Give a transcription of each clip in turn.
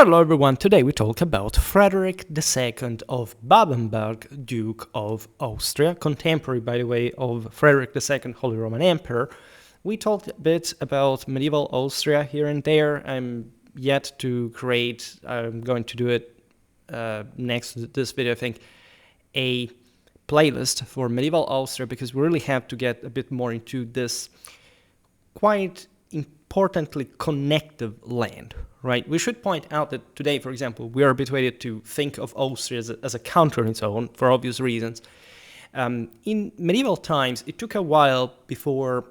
Hello everyone, today we talk about Frederick II of Babenberg, Duke of Austria, contemporary by the way of Frederick II, Holy Roman Emperor. We talked a bit about medieval Austria here and there. I'm yet to create, I'm going to do it next to this video I think, a playlist for medieval Austria because we really have to get a bit more into this quite importantly connective land, right? We should point out that today, for example, we are habituated to think of Austria as a country on its own for obvious reasons. In medieval times, it took a while before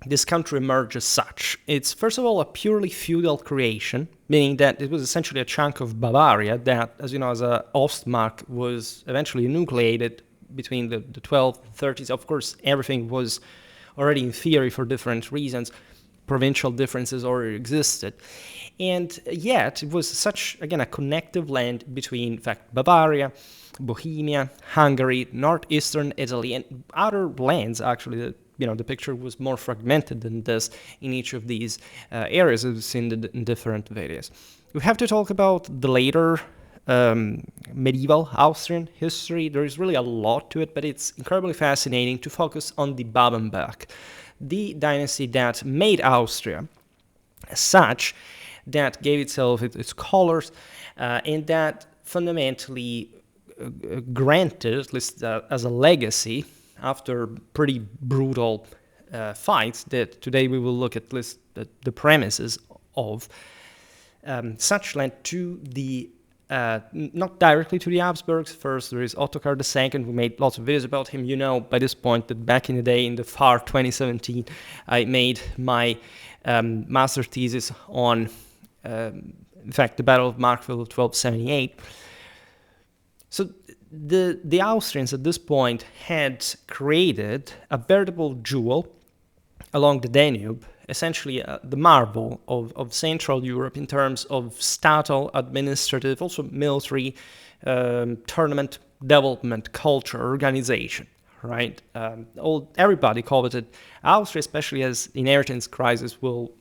this country emerged as such. It's first of all a purely feudal creation, meaning that it was essentially a chunk of Bavaria that, as you know, as a Ostmark was eventually nucleated between the 12th and 30s. Of course, everything was already in theory for different reasons. Provincial differences already existed. And yet, it was such, again, a connective land between, in fact, Bavaria, Bohemia, Hungary, northeastern Italy, and other lands, actually. The picture was more fragmented than this in each of these areas, as we've seen in different videos. We have to talk about the later medieval Austrian history. There is really a lot to it, but it's incredibly fascinating to focus on the Babenberg, the dynasty that made Austria such, that gave itself its colors, and that fundamentally granted, at least as a legacy, after pretty brutal fights that today we will look at least the premises of such land to the not directly to the Habsburgs. First, there is Ottokar II. We made lots of videos about him. You know by this point that back in the day, in the far 2017, I made my master thesis on, in fact, the Battle of Markville of 1278. So the Austrians at this point had created a veritable jewel along the Danube, essentially the marvel of Central Europe in terms of statal, administrative, also military, tournament development, culture, organization, right? Everybody coveted Austria, especially as inheritance crisis will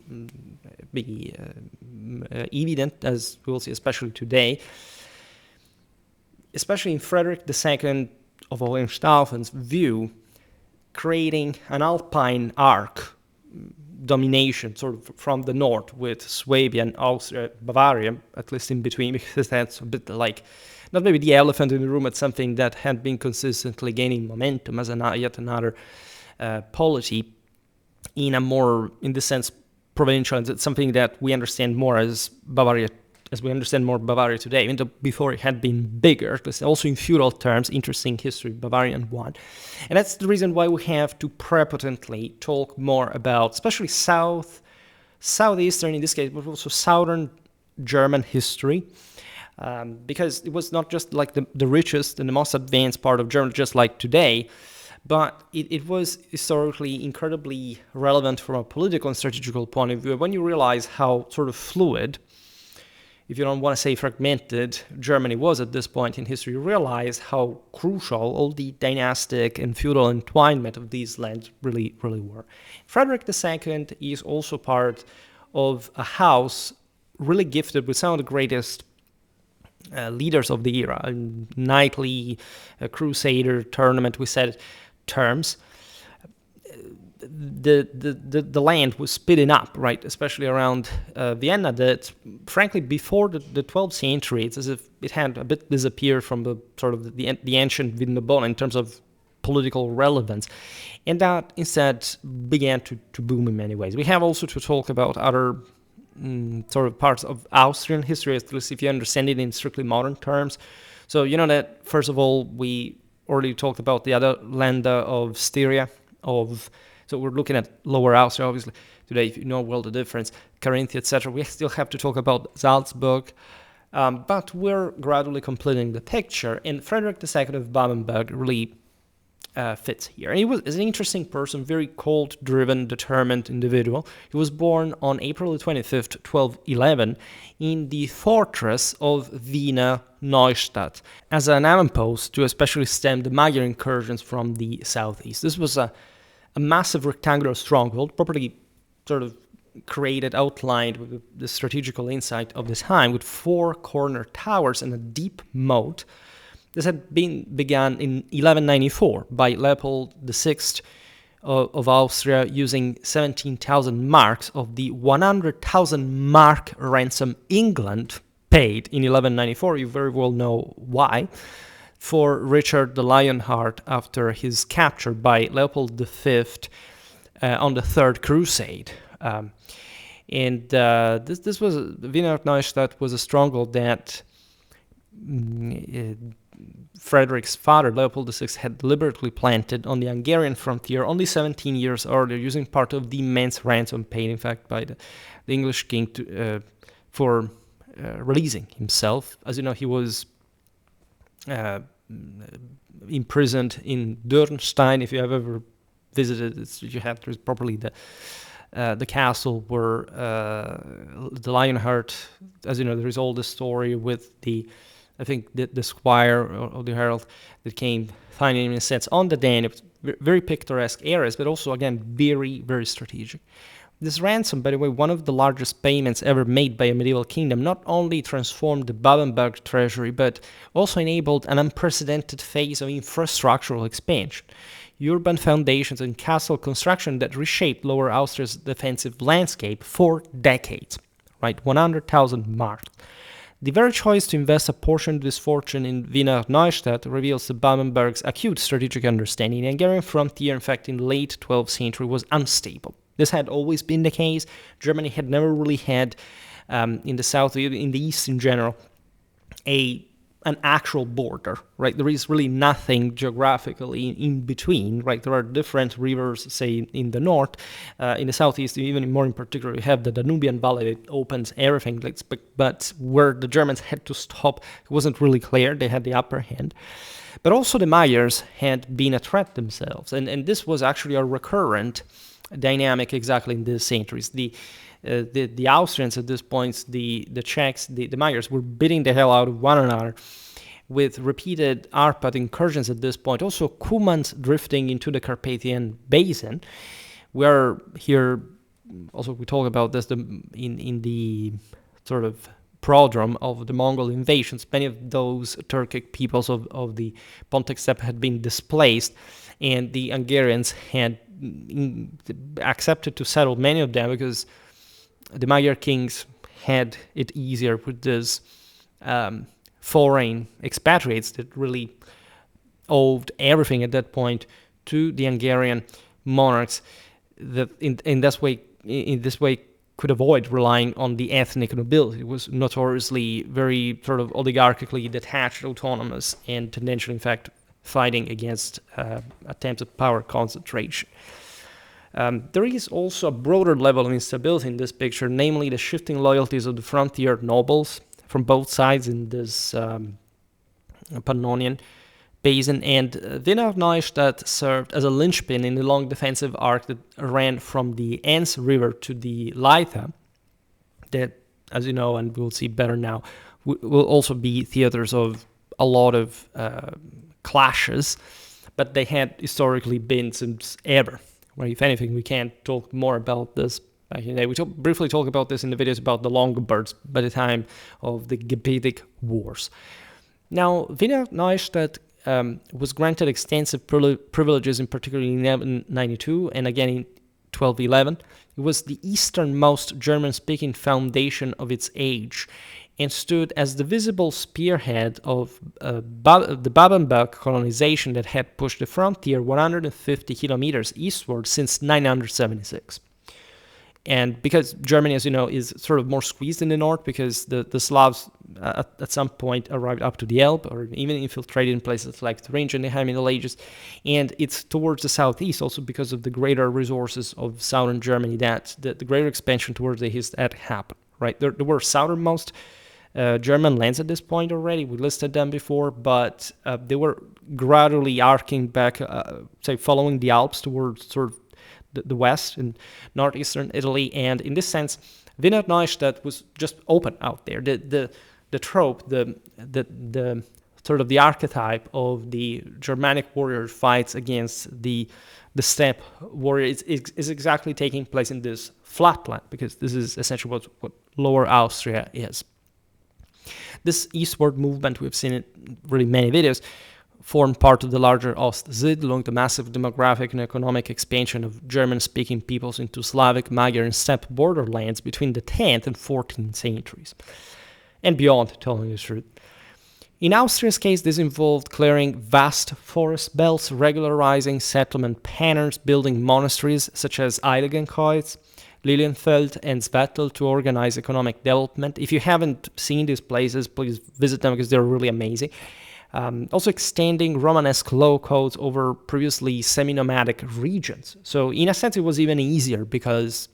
be evident, as we'll see, especially today. Especially in Frederick II of Hohenstaufen's view, creating an Alpine arc domination sort of from the north with Swabia and Austria, Bavaria, at least in between, because that's a bit like, not maybe the elephant in the room, but something that had been consistently gaining momentum as yet another polity in a more, in the sense, provincial. It's something that we understand more as Bavaria, as we understand more Bavaria today, even though before it had been bigger, also in feudal terms, interesting history, Bavarian one. And that's the reason why we have to prepotently talk more about, especially southeastern in this case, but also southern German history, because it was not just like the richest and the most advanced part of Germany, just like today, but it was historically incredibly relevant from a political and strategical point of view. When you realize how sort of fluid, if you don't want to say fragmented, Germany was at this point in history, you realize how crucial all the dynastic and feudal entwinement of these lands really were. Frederick II is also part of a house really gifted with some of the greatest leaders of the era, knightly, crusader, tournament, we said terms. The land was speeding up, right, especially around Vienna, that frankly before the 12th century, it's as if it had a bit disappeared from the sort of the ancient Vinobona in terms of political relevance, and that instead began to boom in many ways. We have also to talk about other sort of parts of Austrian history, at least if you understand it in strictly modern terms. So you know that, first of all, we already talked about the other Länder of Styria, so we're looking at Lower Austria, obviously, today, if you know well the difference, Carinthia, etc. We still have to talk about Salzburg, but we're gradually completing the picture, and Frederick II of Babenberg really fits here. And he was an interesting person, very cold-driven, determined individual. He was born on April 25th, 1211, in the fortress of Wiener Neustadt, as an avampost to especially stem the Magyar incursions from the southeast. This was a massive rectangular stronghold, properly sort of created, outlined with the strategical insight of this time, with 4 corner towers and a deep moat. This had been begun in 1194 by Leopold VI of Austria, using 17,000 marks of the 100,000 mark ransom England paid in 1194. You very well know why. For Richard the Lionheart after his capture by Leopold V on the Third Crusade. This was Wiener Neustadt was a stronghold that Frederick's father, Leopold VI, had deliberately planted on the Hungarian frontier only 17 years earlier, using part of the immense ransom paid, in fact, by the English king for releasing himself. As you know, he was imprisoned in Dürnstein. If you have ever visited it, you have to properly the castle where the Lionheart, as you know, there is all this story with I think the squire of the herald that came finding him in a sense on the Danube. Very picturesque areas, but also, again, very, very strategic. This ransom, by the way, one of the largest payments ever made by a medieval kingdom, not only transformed the Babenberg treasury, but also enabled an unprecedented phase of infrastructural expansion. Urban foundations and castle construction that reshaped Lower Austria's defensive landscape for decades. Right, 100,000 marks. The very choice to invest a portion of this fortune in Wiener Neustadt reveals the Babenberg's acute strategic understanding. The Hungarian frontier, in fact, in the late 12th century, was unstable. This had always been the case. Germany had never really had, in the south, in the east in general, an actual border, right? There is really nothing geographically in between, right? There are different rivers, say, in the north. In the southeast, even more in particular, you have the Danubian Valley that opens everything. But where the Germans had to stop, it wasn't really clear. They had the upper hand. But also the Magyars had been a threat themselves. And this was actually a recurrent dynamic exactly in these centuries. The Austrians at this point, the Czechs, the Magyars were beating the hell out of one another with repeated Arpad incursions at this point. Also, Cumans drifting into the Carpathian Basin. Where here, also we talk about this in the sort of prodrome of the Mongol invasions. Many of those Turkic peoples of the Pontic steppe had been displaced, and the Hungarians had accepted to settle many of them because the Magyar kings had it easier with these foreign expatriates that really owed everything at that point to the Hungarian monarchs that in this way could avoid relying on the ethnic nobility. It was notoriously very sort of oligarchically detached, autonomous, and tendentially, in fact, fighting against attempts at power concentration. There is also a broader level of instability in this picture, namely the shifting loyalties of the frontier nobles from both sides in this Pannonian basin, and Wiener Neustadt served as a linchpin in the long defensive arc that ran from the Enns River to the Leitha, that, as you know, and we'll see better now, will also be theaters of a lot of clashes, but they had historically been since ever. Well, if anything, we can talk more about this back in the day. We briefly talk about this in the videos about the Longobards by the time of the Gepidic Wars. Now, Wiener Neustadt was granted extensive privileges, in particular in 1192 and again in 1211. It was the easternmost German-speaking foundation of its age and stood as the visible spearhead of the Babenberg colonization that had pushed the frontier 150 kilometers eastward since 976. And because Germany, as you know, is sort of more squeezed in the north because the Slavs at some point arrived up to the Elbe or even infiltrated in places like Thuringia in the High Middle Ages. And it's towards the southeast also because of the greater resources of southern Germany that the greater expansion towards the east had happened, right? There were southernmost German lands at this point already. We listed them before, but they were gradually arcing back, say, following the Alps towards sort of the west and northeastern Italy. And in this sense, Wiener Neustadt was just open out there. The trope, the sort of the archetype of the Germanic warrior fights against the steppe warrior is exactly taking place in this flatland, because this is essentially what Lower Austria is. This eastward movement, we've seen it in really many videos, formed part of the larger Ostsiedlung, the massive demographic and economic expansion of German-speaking peoples into Slavic, Magyar, and steppe borderlands between the 10th and 14th centuries, and beyond, telling the truth. In Austria's case, this involved clearing vast forest belts, regularizing settlement patterns, building monasteries such as Eiligenkreuz, Lilienfeld, and Svettel to organize economic development. If you haven't seen these places, please visit them because they're really amazing. Also extending Romanesque law codes over previously semi-nomadic regions. So in a sense, it was even easier because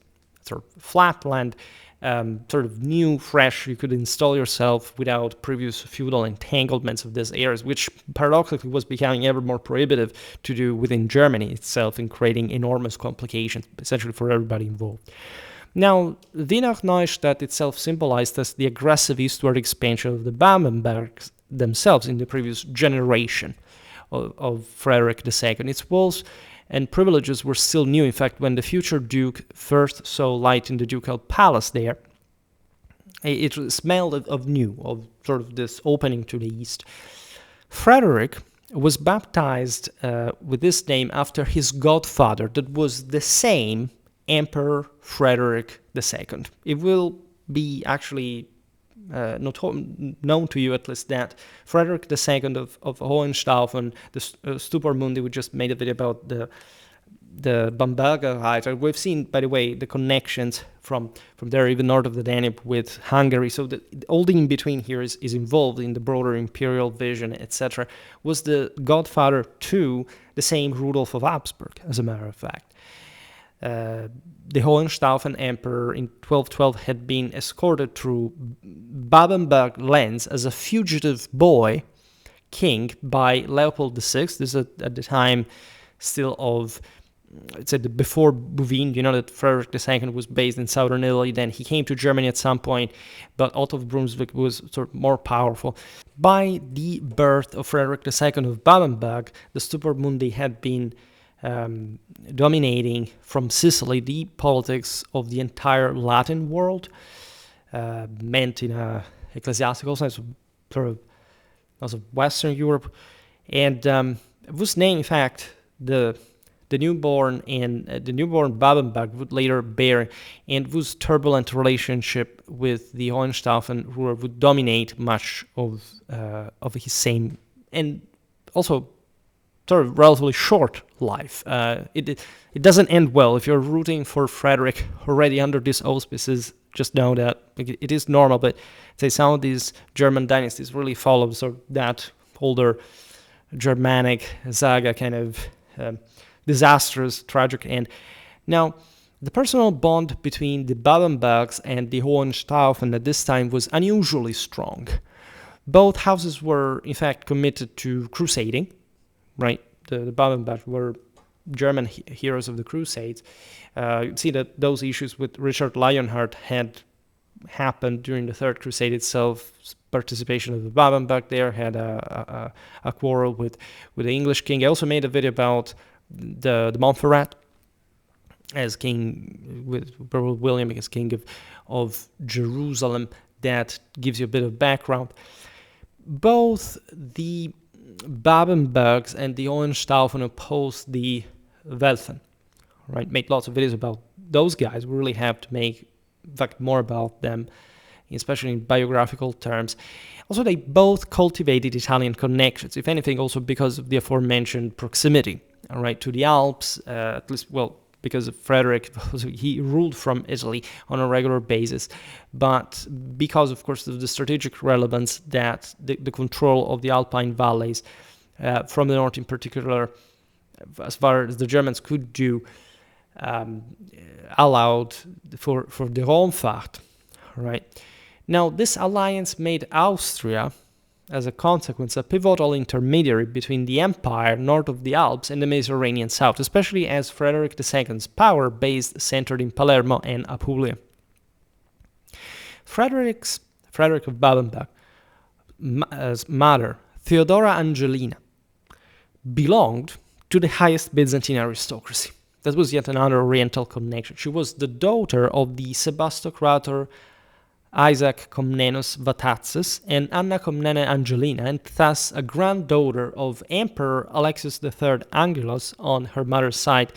sort of flatland, sort of new, fresh, you could install yourself without previous feudal entanglements of these areas, which paradoxically was becoming ever more prohibitive to do within Germany itself and creating enormous complications, essentially for everybody involved. Now, Wiener Neustadt itself symbolized as the aggressive eastward expansion of the Babenbergs themselves in the previous generation of Frederick II. Its walls and privileges were still new. In fact, when the future Duke first saw light in the ducal palace there, it smelled of new, of sort of this opening to the east. Frederick was baptized with this name after his godfather, that was the same Emperor Frederick II. It will be actually known to you at least that Frederick II of Hohenstaufen, the Stupor Mundi, we just made a video about the Bamberger writer. We've seen, by the way, the connections from there, even north of the Danube, with Hungary. So all the in-between here is involved in the broader imperial vision, etc. Was the godfather to the same Rudolf of Habsburg, as a matter of fact. The Hohenstaufen emperor in 1212 had been escorted through Babenberg lands as a fugitive boy king by Leopold VI. This is at the time still of, let's say, before Bouvines. You know that Frederick II was based in southern Italy. Then he came to Germany at some point, but Otto of Brunswick was sort of more powerful. By the birth of Frederick II of Babenberg, the Stupor Mundi had been dominating from Sicily the politics of the entire Latin world, meant in a ecclesiastical sense, sort of also Western Europe, and it was named, in fact, the newborn Babenberg would later bear, and whose turbulent relationship with the Hohenstaufen ruler would dominate much of his same and also sort of relatively short life. It doesn't end well. If you're rooting for Frederick already under these auspices, just know that it is normal, but say some of these German dynasties really follow sort of that older Germanic saga kind of disastrous, tragic end. Now, the personal bond between the Babenbergs and the Hohenstaufen at this time was unusually strong. Both houses were, in fact, committed to crusading, right? The Babenberg were German heroes of the Crusades. You see that those issues with Richard Lionheart had happened during the Third Crusade itself. Participation of the Babenberg there had a quarrel with the English king. I also made a video about the Montferrat as king, with William as king of Jerusalem. That gives you a bit of background. Both the Babenbergs and the Hohenstaufen opposed the Welfen, right? Made lots of videos about those guys. We really have to make, in fact, more about them, especially in biographical terms. Also, they both cultivated Italian connections, if anything, also because of the aforementioned proximity, all right, to the Alps, at least, well, because of Frederick, he ruled from Italy on a regular basis, but because, of course, of the strategic relevance that the control of the Alpine valleys, from the north in particular, as far as the Germans could do, allowed for the Raumfahrt, right? Now, this alliance made Austria, as a consequence, a pivotal intermediary between the empire north of the Alps and the Mediterranean south, especially as Frederick II's power base centered in Palermo and Apulia. Frederick of Babenberg, mother, Theodora Angelina belonged to the highest Byzantine aristocracy. That was yet another Oriental connection. She was the daughter of the Sebastocrator Isaac Comnenus Vatatzes and Anna Comnene Angelina, and thus a granddaughter of Emperor Alexius III Angelos on her mother's side,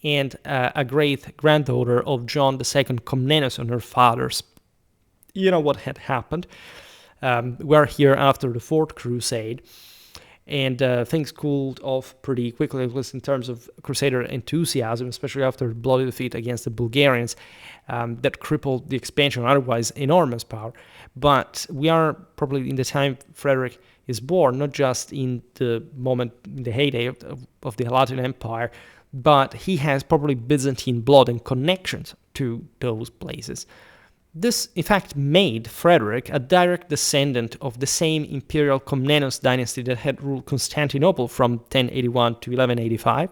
and a great-granddaughter of John II Comnenus on her father's. You know what had happened. We're here after the Fourth Crusade, and things cooled off pretty quickly, at least in terms of Crusader enthusiasm, especially after the bloody defeat against the Bulgarians that crippled the expansion of otherwise enormous power. But we are probably in the time Frederick is born, not just in the moment, in the heyday of the Latin Empire, but he has probably Byzantine blood and connections to those places. This, in fact, made Frederick a direct descendant of the same imperial Comnenus dynasty that had ruled Constantinople from 1081 to 1185.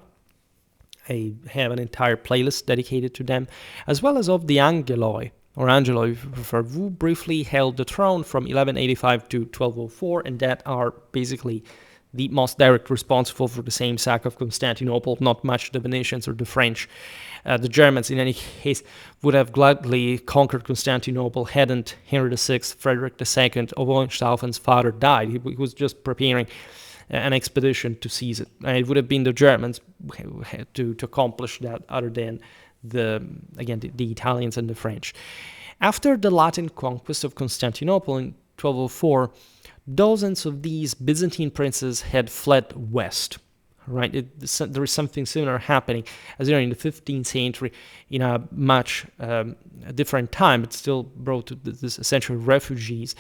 I have an entire playlist dedicated to them, as well as of the Angeloi, or Angeloi if you prefer, who briefly held the throne from 1185 to 1204, and that are basically the most direct responsible for the same sack of Constantinople, not much the Venetians or the French. The Germans, in any case, would have gladly conquered Constantinople hadn't Henry VI, Frederick II of Hohenstaufen's father died. He was just preparing an expedition to seize it. And it would have been the Germans who had to accomplish that, other than the Italians and the French. After the Latin conquest of Constantinople in 1204, dozens of these Byzantine princes had fled west. Right, there is something similar happening as in the 15th century, in a much different time, but still brought to this essential refugees.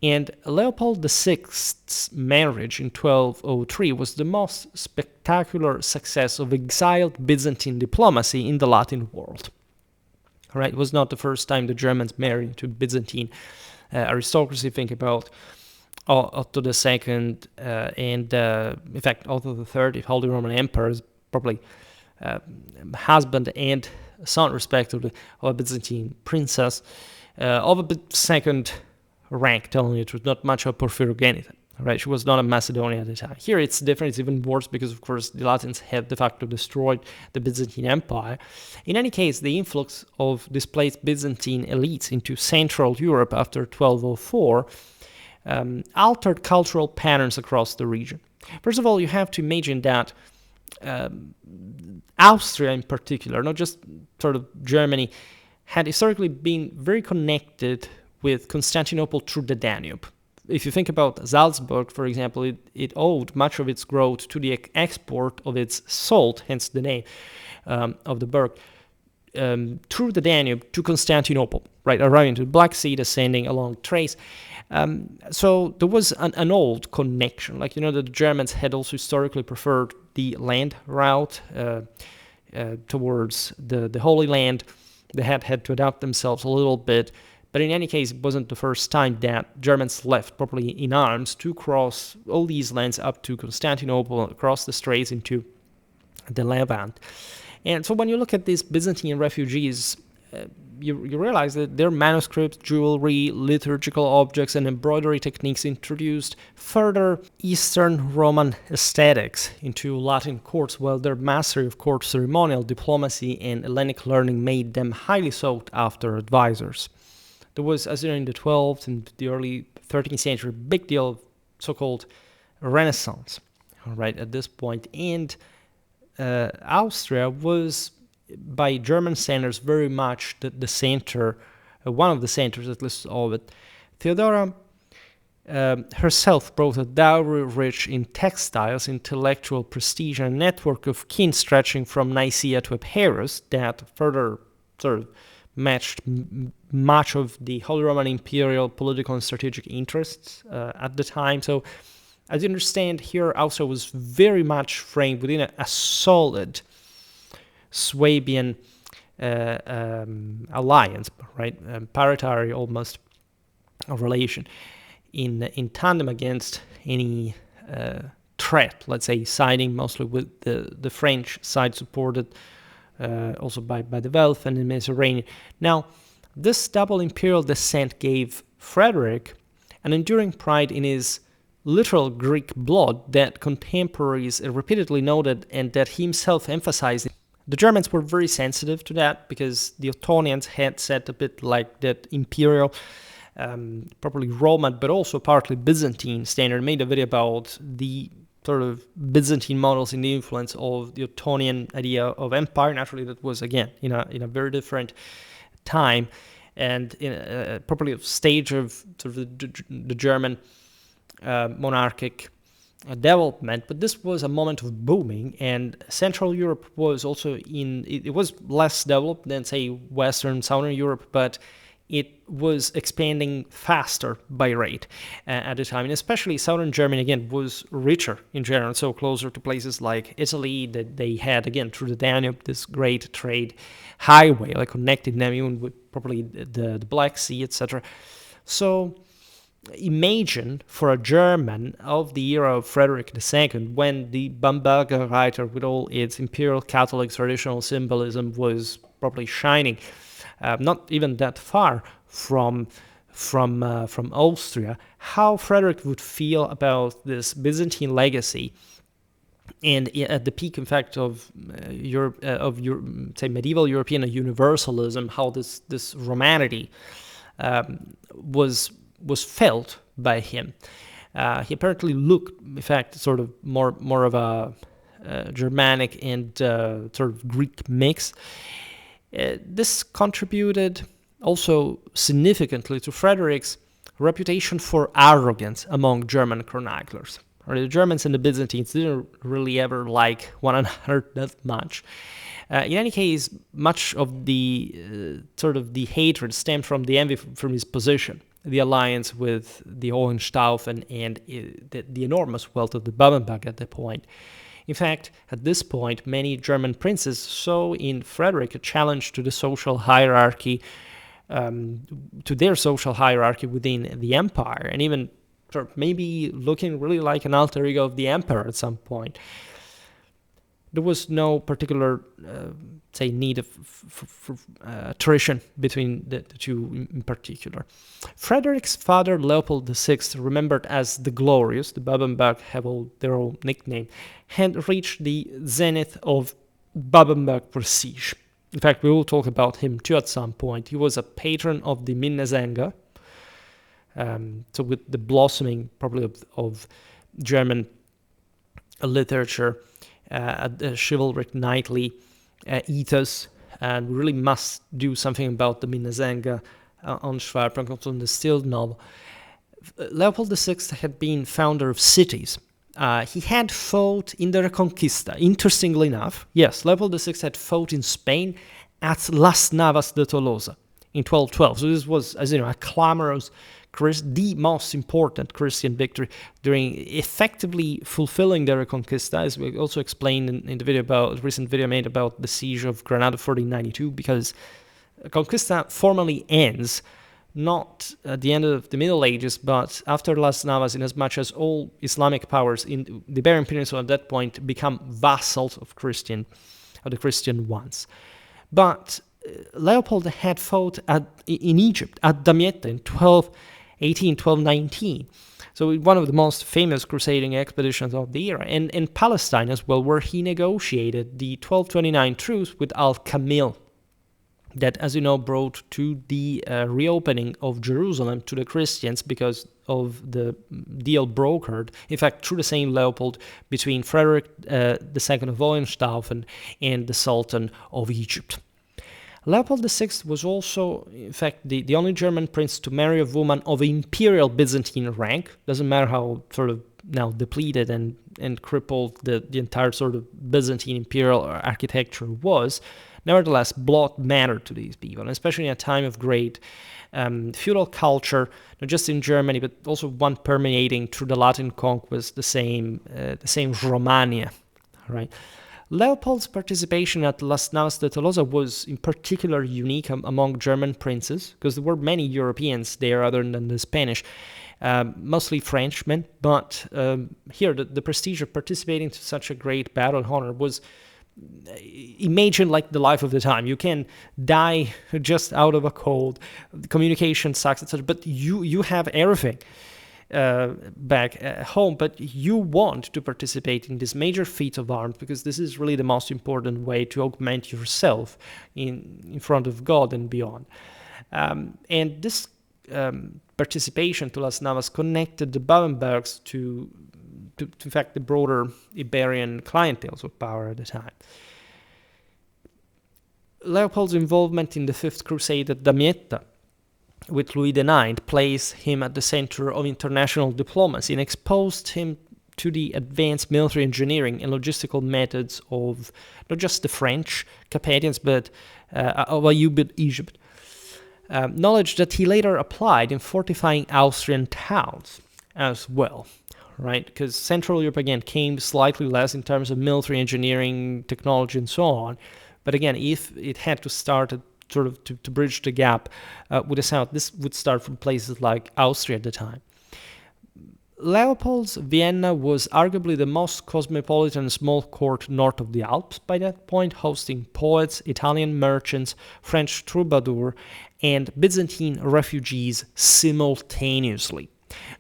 And Leopold VI's marriage in 1203 was the most spectacular success of exiled Byzantine diplomacy in the Latin world. Right, it was not the first time the Germans married into Byzantine aristocracy. Think about Otto II and, in fact, Otto III, the Holy Roman Emperor, is probably husband and son, respectively, of a Byzantine princess, of a second rank, telling you the truth, not much of Porphyrogenita. Right? She was not a Macedonian at the time. Here it's different, it's even worse, because, of course, the Latins had de facto destroyed the Byzantine Empire. In any case, the influx of displaced Byzantine elites into Central Europe after 1204 altered cultural patterns across the region. First of all, you have to imagine that Austria in particular, not just sort of Germany, had historically been very connected with Constantinople through the Danube. If you think about Salzburg, for example, it owed much of its growth to the export of its salt, hence the name of the burg, through the Danube to Constantinople, right, arriving to the Black Sea, descending along Thrace. So there was an old connection. Like, that the Germans had also historically preferred the land route towards the Holy Land. They had to adapt themselves a little bit. But in any case, it wasn't the first time that Germans left properly in arms to cross all these lands up to Constantinople, across the Straits into the Levant. And so when you look at these Byzantine refugees, you realize that their manuscripts, jewelry, liturgical objects, and embroidery techniques introduced further Eastern Roman aesthetics into Latin courts, while their mastery of court ceremonial, diplomacy, and Hellenic learning made them highly sought after advisors. There was, as in the 12th and the early 13th century, big deal of so-called Renaissance, right, at this point, and Austria was, by German standards, very much the center, one of the centers at least of it. Theodora herself brought a dowry rich in textiles, intellectual prestige, and a network of kin stretching from Nicaea to Epirus that further sort of matched much of the Holy Roman imperial political and strategic interests at the time. So, as you understand, here Austria was very much framed within a solid Swabian alliance, right? Paritary almost relation in tandem against any threat, let's say, siding mostly with the French side, supported also by the Welf and the Mediterranean. Now, this double imperial descent gave Frederick an enduring pride in his literal Greek blood that contemporaries repeatedly noted and that he himself emphasized. The Germans were very sensitive to that because the Ottonians had set a bit like that imperial, probably Roman, but also partly Byzantine standard. Made a video about the sort of Byzantine models in the influence of the Ottonian idea of empire. Naturally, that was, again, in a very different time and in probably a stage of sort of the German monarchic development, but this was a moment of booming, and Central Europe was also it was less developed than, say, Western, Southern Europe, but it was expanding faster by rate at the time, and especially Southern Germany, again, was richer in general, so closer to places like Italy, that they had, again, through the Danube, this great trade highway, like connecting them even with probably the Black Sea, etc. So imagine for a German of the era of Frederick II, when the Bamberger Reiter, with all its imperial Catholic traditional symbolism, was probably shining, not even that far from Austria, how Frederick would feel about this Byzantine legacy. And at the peak, in fact, of say medieval European universalism, how this romanity was felt by him. He apparently looked, in fact, sort of more of a Germanic and sort of Greek mix. This contributed also significantly to Frederick's reputation for arrogance among German chroniclers. The Germans and the Byzantines didn't really ever like one another that much. In any case, much of the sort of the hatred stemmed from the envy from his position, the alliance with the Hohenstaufen, and the enormous wealth of the Babenberg at that point. In fact, at this point, many German princes saw in Frederick a challenge to the social hierarchy, to their social hierarchy within the empire, and even sort of maybe looking really like an alter ego of the emperor at some point. There was no particular, say, need of attrition between the two in particular. Frederick's father, Leopold VI, remembered as the Glorious, the Babenberg have all their own nickname, had reached the zenith of Babenberg prestige. In fact, we will talk about him too at some point. He was a patron of the Minnesänger, so with the blossoming probably of German literature, the chivalric knightly ethos, and we really must do something about the Minnesänger on Schwerpunkt, on the distilled novel. Leopold VI had been founder of cities. He had fought in the Reconquista. Interestingly enough, yes, Leopold VI had fought in Spain at Las Navas de Tolosa in 1212. So this was, as you know, a clamorous, the most important Christian victory during effectively fulfilling the Reconquista, as we also explained in the video about recent video made about the siege of Granada 1492, because Reconquista formally ends not at the end of the Middle Ages, but after Las Navas, in as much as all Islamic powers in the Iberian Peninsula at that point become vassals of the Christian ones. But Leopold had fought in Egypt, at Damietta in 1219. So one of the most famous crusading expeditions of the era, and in Palestine as well, where he negotiated the 1229 truce with Al-Kamil, that, as you know, brought to the reopening of Jerusalem to the Christians because of the deal brokered, in fact, through the same Leopold, between Frederick II of Hohenstaufen and the Sultan of Egypt. Leopold VI was also, in fact, the only German prince to marry a woman of imperial Byzantine rank. Doesn't matter how sort of now depleted and crippled the entire sort of Byzantine imperial architecture was. Nevertheless, blood mattered to these people, and especially in a time of great feudal culture, not just in Germany, but also one permeating through the Latin conquest, the same Romania, right? Leopold's participation at Las Navas de Tolosa was in particular unique among German princes, because there were many Europeans there other than the Spanish, mostly Frenchmen, but here the prestige of participating to such a great battle and honor was, imagine like the life of the time. You can die just out of a cold, communication sucks, etc., but you have everything. back at home, but you want to participate in this major feat of arms because this is really the most important way to augment yourself in front of God and beyond. And this participation to Las Navas connected the Babenbergs to in fact, the broader Iberian clienteles of power at the time. Leopold's involvement in the Fifth Crusade at Damietta with Louis IX placed him at the center of international diplomacy and exposed him to the advanced military engineering and logistical methods of not just the French Carpathians, but of Ayyubid Egypt. Knowledge that he later applied in fortifying Austrian towns as well, right? Because Central Europe, again, came slightly less in terms of military engineering, technology, and so on. But again, if it had to start sort of to bridge the gap with the South, this would start from places like Austria at the time. Leopold's Vienna was arguably the most cosmopolitan small court north of the Alps by that point, hosting poets, Italian merchants, French troubadours, and Byzantine refugees simultaneously.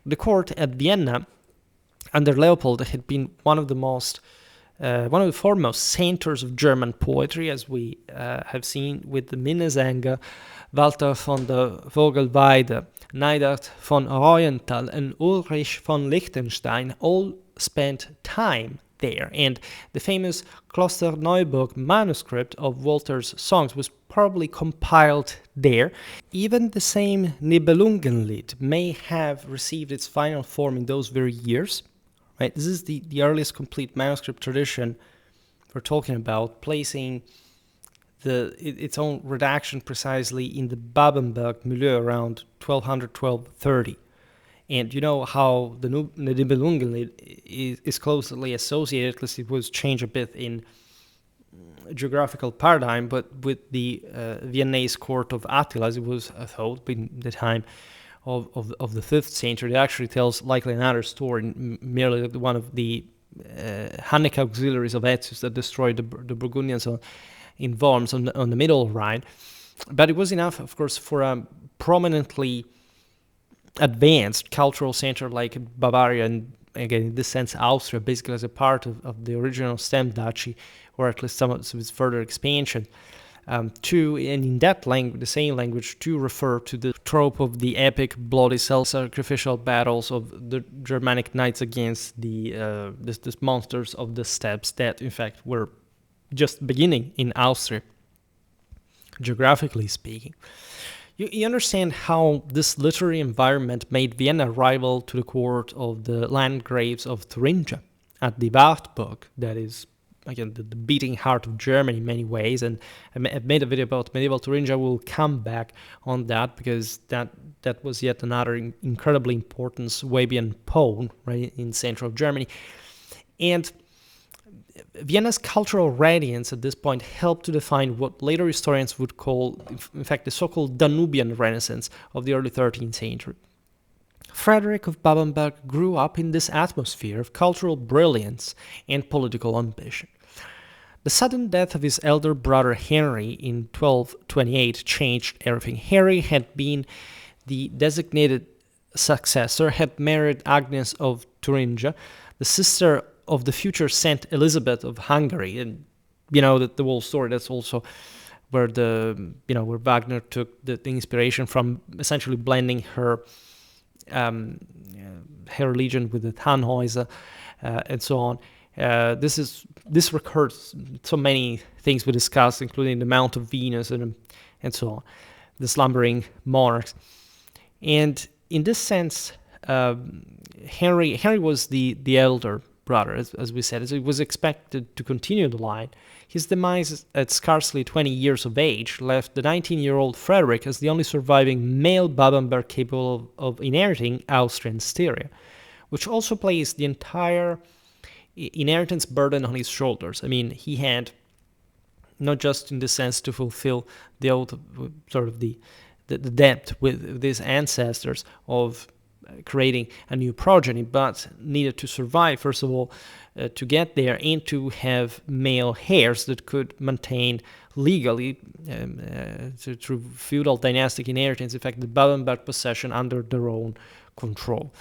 The court at Vienna under Leopold had been one of the foremost centers of German poetry, as we have seen with the Minnesänger, Walter von der Vogelweide, Neidert von Reuenthal, and Ulrich von Liechtenstein all spent time there. And the famous Klosterneuburg manuscript of Walter's songs was probably compiled there. Even the same Nibelungenlied may have received its final form in those very years. Right? This is the earliest complete manuscript tradition we're talking about, placing its own redaction precisely in the Babenberg milieu around 1200-1230. And you know how the Nibelungenlied is closely associated, at least it was changed a bit in geographical paradigm, but with the Viennese court of Attila, as it was thought in the time of the 5th century. It actually tells likely another story, merely one of the Hanneke auxiliaries of Aetius that destroyed the Burgundians in Worms on the Middle Rhine. But it was enough, of course, for a prominently advanced cultural center like Bavaria, and again, in this sense, Austria, basically as a part of the original stem duchy, or at least some of its further expansion, and in that language, the same language, to refer to the trope of the epic, bloody, self-sacrificial battles of the Germanic knights against these monsters of the steppes that, in fact, were just beginning in Austria, geographically speaking. You understand how this literary environment made Vienna rival to the court of the Landgraves of Thuringia at the Wartburg, that is, again, the beating heart of Germany in many ways. And I've made a video about medieval Thuringia. We'll come back on that because that was yet another incredibly important Swabian pole, right, in central Germany. And Vienna's cultural radiance at this point helped to define what later historians would call, in fact, the so-called Danubian Renaissance of the early 13th century. Frederick of Babenberg grew up in this atmosphere of cultural brilliance and political ambition. The sudden death of his elder brother Henry in 1228 changed everything. Henry had been the designated successor, had married Agnes of Thuringia, the sister of the future Saint Elizabeth of Hungary, and you know the whole story. That's also where where Wagner took the inspiration from, essentially blending her religion with the Tannhäuser and so on. This recurs so many things we discussed, including the Mount of Venus and so on, the slumbering monarchs. And in this sense, Henry was the elder brother, as we said, as it was expected to continue the line. His demise at scarcely 20 years of age left the 19-year-old Frederick as the only surviving male Babenberg capable of inheriting Austrian Styria, which also placed the entire inheritance burden on his shoulders. I mean, he had not just in the sense to fulfill the oath, sort of the debt with his ancestors of creating a new progeny, but needed to survive, first of all, to get there, and to have male heirs that could maintain legally, through feudal dynastic inheritance, in fact, the Babenberg possession under their own control.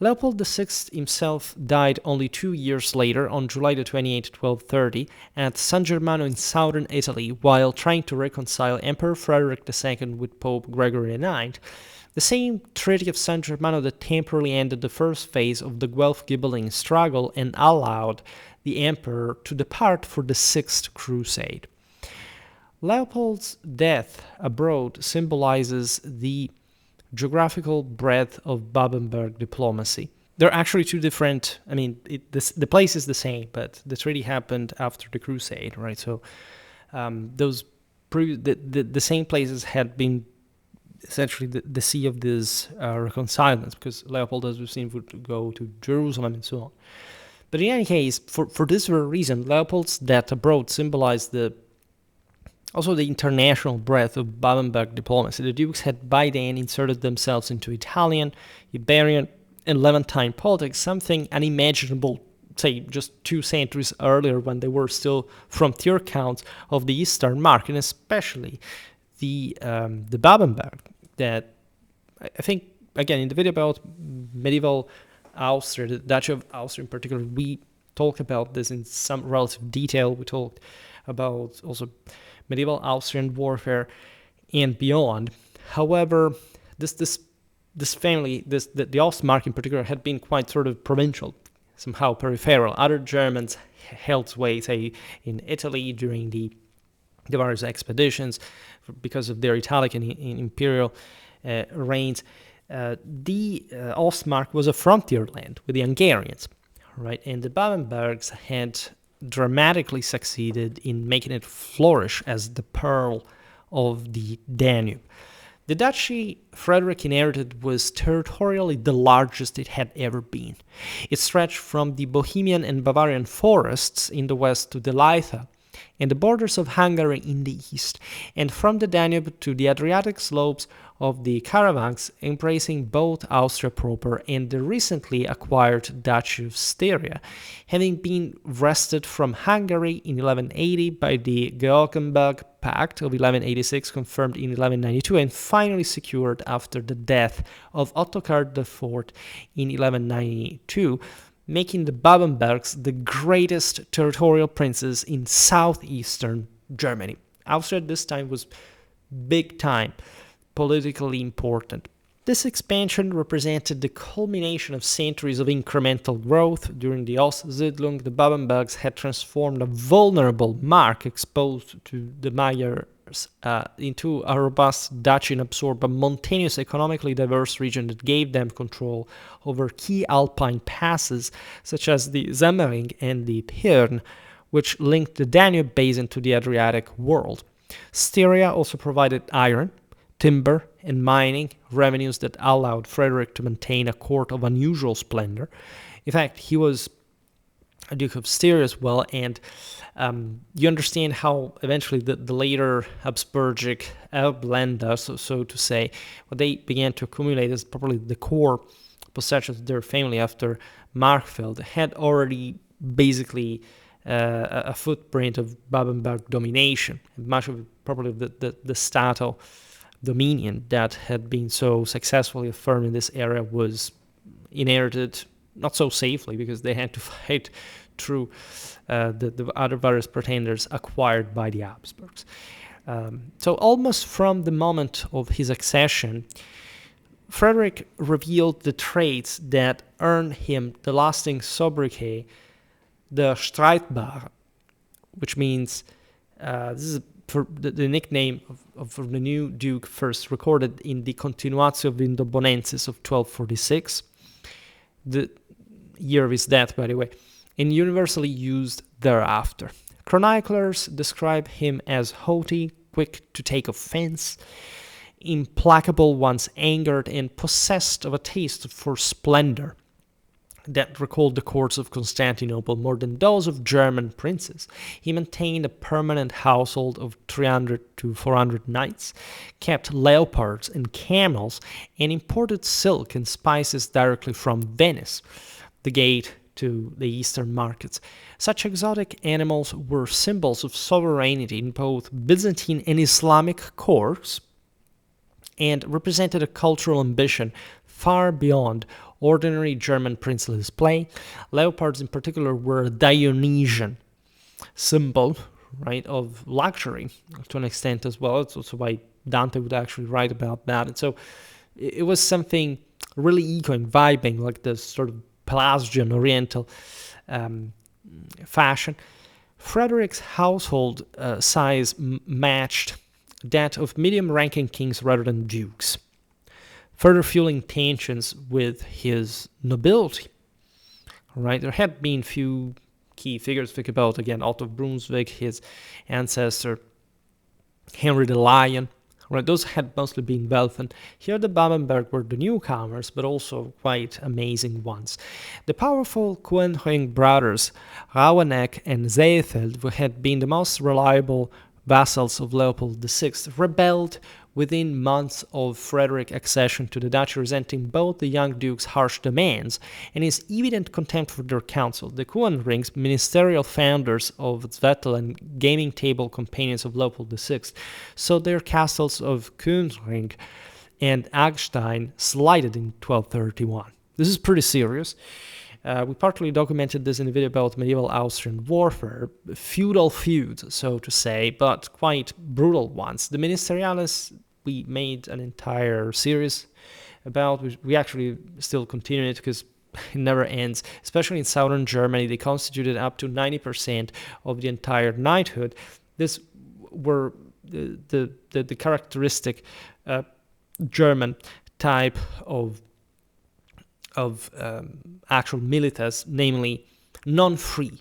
Leopold VI himself died only 2 years later, on July the 28th, 1230, at San Germano in southern Italy, while trying to reconcile Emperor Frederick II with Pope Gregory IX. The same Treaty of San Germano that temporarily ended the first phase of the Guelph-Ghibelline struggle and allowed the emperor to depart for the Sixth Crusade. Leopold's death abroad symbolizes the geographical breadth of Babenberg diplomacy. They're actually two different. I mean, the place is the same, but the treaty happened after the Crusade, right? So the same places had been essentially the seat of these reconcilements, because Leopold, as we've seen, would go to Jerusalem and so on. But in any case, for this very reason, Leopold's death abroad symbolized also the international breadth of Babenberg diplomacy. The dukes had by then inserted themselves into Italian, Iberian, and Levantine politics, something unimaginable, say, just 2 centuries earlier, when they were still frontier counts of the Eastern Mark, and especially the Babenberg, that I think, again, in the video about medieval Austria, the Duchy of Austria in particular, we talked about this in some relative detail. We talked about also medieval Austrian warfare and beyond. However, this family, the Ostmark in particular, had been quite sort of provincial, somehow peripheral. Other Germans held sway, say, in Italy during the various expeditions because of their Italic and imperial reigns. The Ostmark was a frontier land with the Hungarians, right? And the Babenbergs had dramatically succeeded in making it flourish as the pearl of the Danube. The duchy Frederick inherited was territorially the largest it had ever been. It stretched from the Bohemian and Bavarian forests in the west to the Leitha and the borders of Hungary in the east, and from the Danube to the Adriatic slopes of the Caravans, embracing both Austria proper and the recently acquired Duchy of Styria, having been wrested from Hungary in 1180 by the Georgenberg Pact of 1186, confirmed in 1192, and finally secured after the death of Ottokar IV in 1192, making the Babenbergs the greatest territorial princes in southeastern Germany. Austria at this time was big time, politically important. This expansion represented the culmination of centuries of incremental growth. During the Ostsiedlung, the Babenbergs had transformed a vulnerable Mark exposed to the Magyars into a robust duchy and absorbed a mountainous, economically diverse region that gave them control over key alpine passes such as the Semmering and the Pirn, which linked the Danube basin to the Adriatic world. Styria also provided iron, timber, and mining revenues that allowed Frederick to maintain a court of unusual splendor. In fact, he was a Duke of Styria as well, and you understand how eventually the later Habsburgic Erbländer, so to say, what they began to accumulate is probably the core possessions of their family after Markfeld had already basically a footprint of Babenberg domination. And much of it, probably the Stato dominion that had been so successfully affirmed in this area was inherited not so safely, because they had to fight through the other various pretenders acquired by the Habsburgs. So almost from the moment of his accession, Frederick revealed the traits that earned him the lasting sobriquet, the Streitbar, which means this is for the nickname of the new duke, first recorded in the Continuatio Vindobonensis of 1246, the year of his death, by the way, and universally used thereafter. Chroniclers describe him as haughty, quick to take offense, implacable once angered, and possessed of a taste for splendor that recalled the courts of Constantinople more than those of German princes. He maintained a permanent household of 300 to 400 knights, kept leopards and camels, and imported silk and spices directly from Venice, the gate to the eastern markets. Such exotic animals were symbols of sovereignty in both Byzantine and Islamic courts, and represented a cultural ambition far beyond ordinary German princely display. Leopards in particular were a Dionysian symbol, right, of luxury to an extent as well. It's also why Dante would actually write about that. And so it was something really echoing, vibing, like this sort of Pelasgian Oriental fashion. Frederick's household size matched that of medium-ranking kings rather than dukes, further fueling tensions with his nobility. Right, there had been few key figures. Think about again Otto of Brunswick, his ancestor Henry the Lion. Right, those had mostly been wealthy. Here the Babenberg were the newcomers, but also quite amazing ones. The powerful Coenhagen brothers, Raueneck and Seefeld, who had been the most reliable vassals of Leopold VI, rebelled within months of Frederick's accession to the duchy, resenting both the young duke's harsh demands and his evident contempt for their counsel. The Coenrings, ministerial founders of Zwettl and gaming table companions of Leopold VI, saw their castles of Coenring and Agstein slighted in 1231. This is pretty serious. We partly documented this in a video about medieval Austrian warfare, feudal feuds, so to say, but quite brutal ones. The Ministeriales, we made an entire series about. We actually still continue it because it never ends. Especially in southern Germany, they constituted up to 90% of the entire knighthood. This were the characteristic German type of actual militas, namely non-free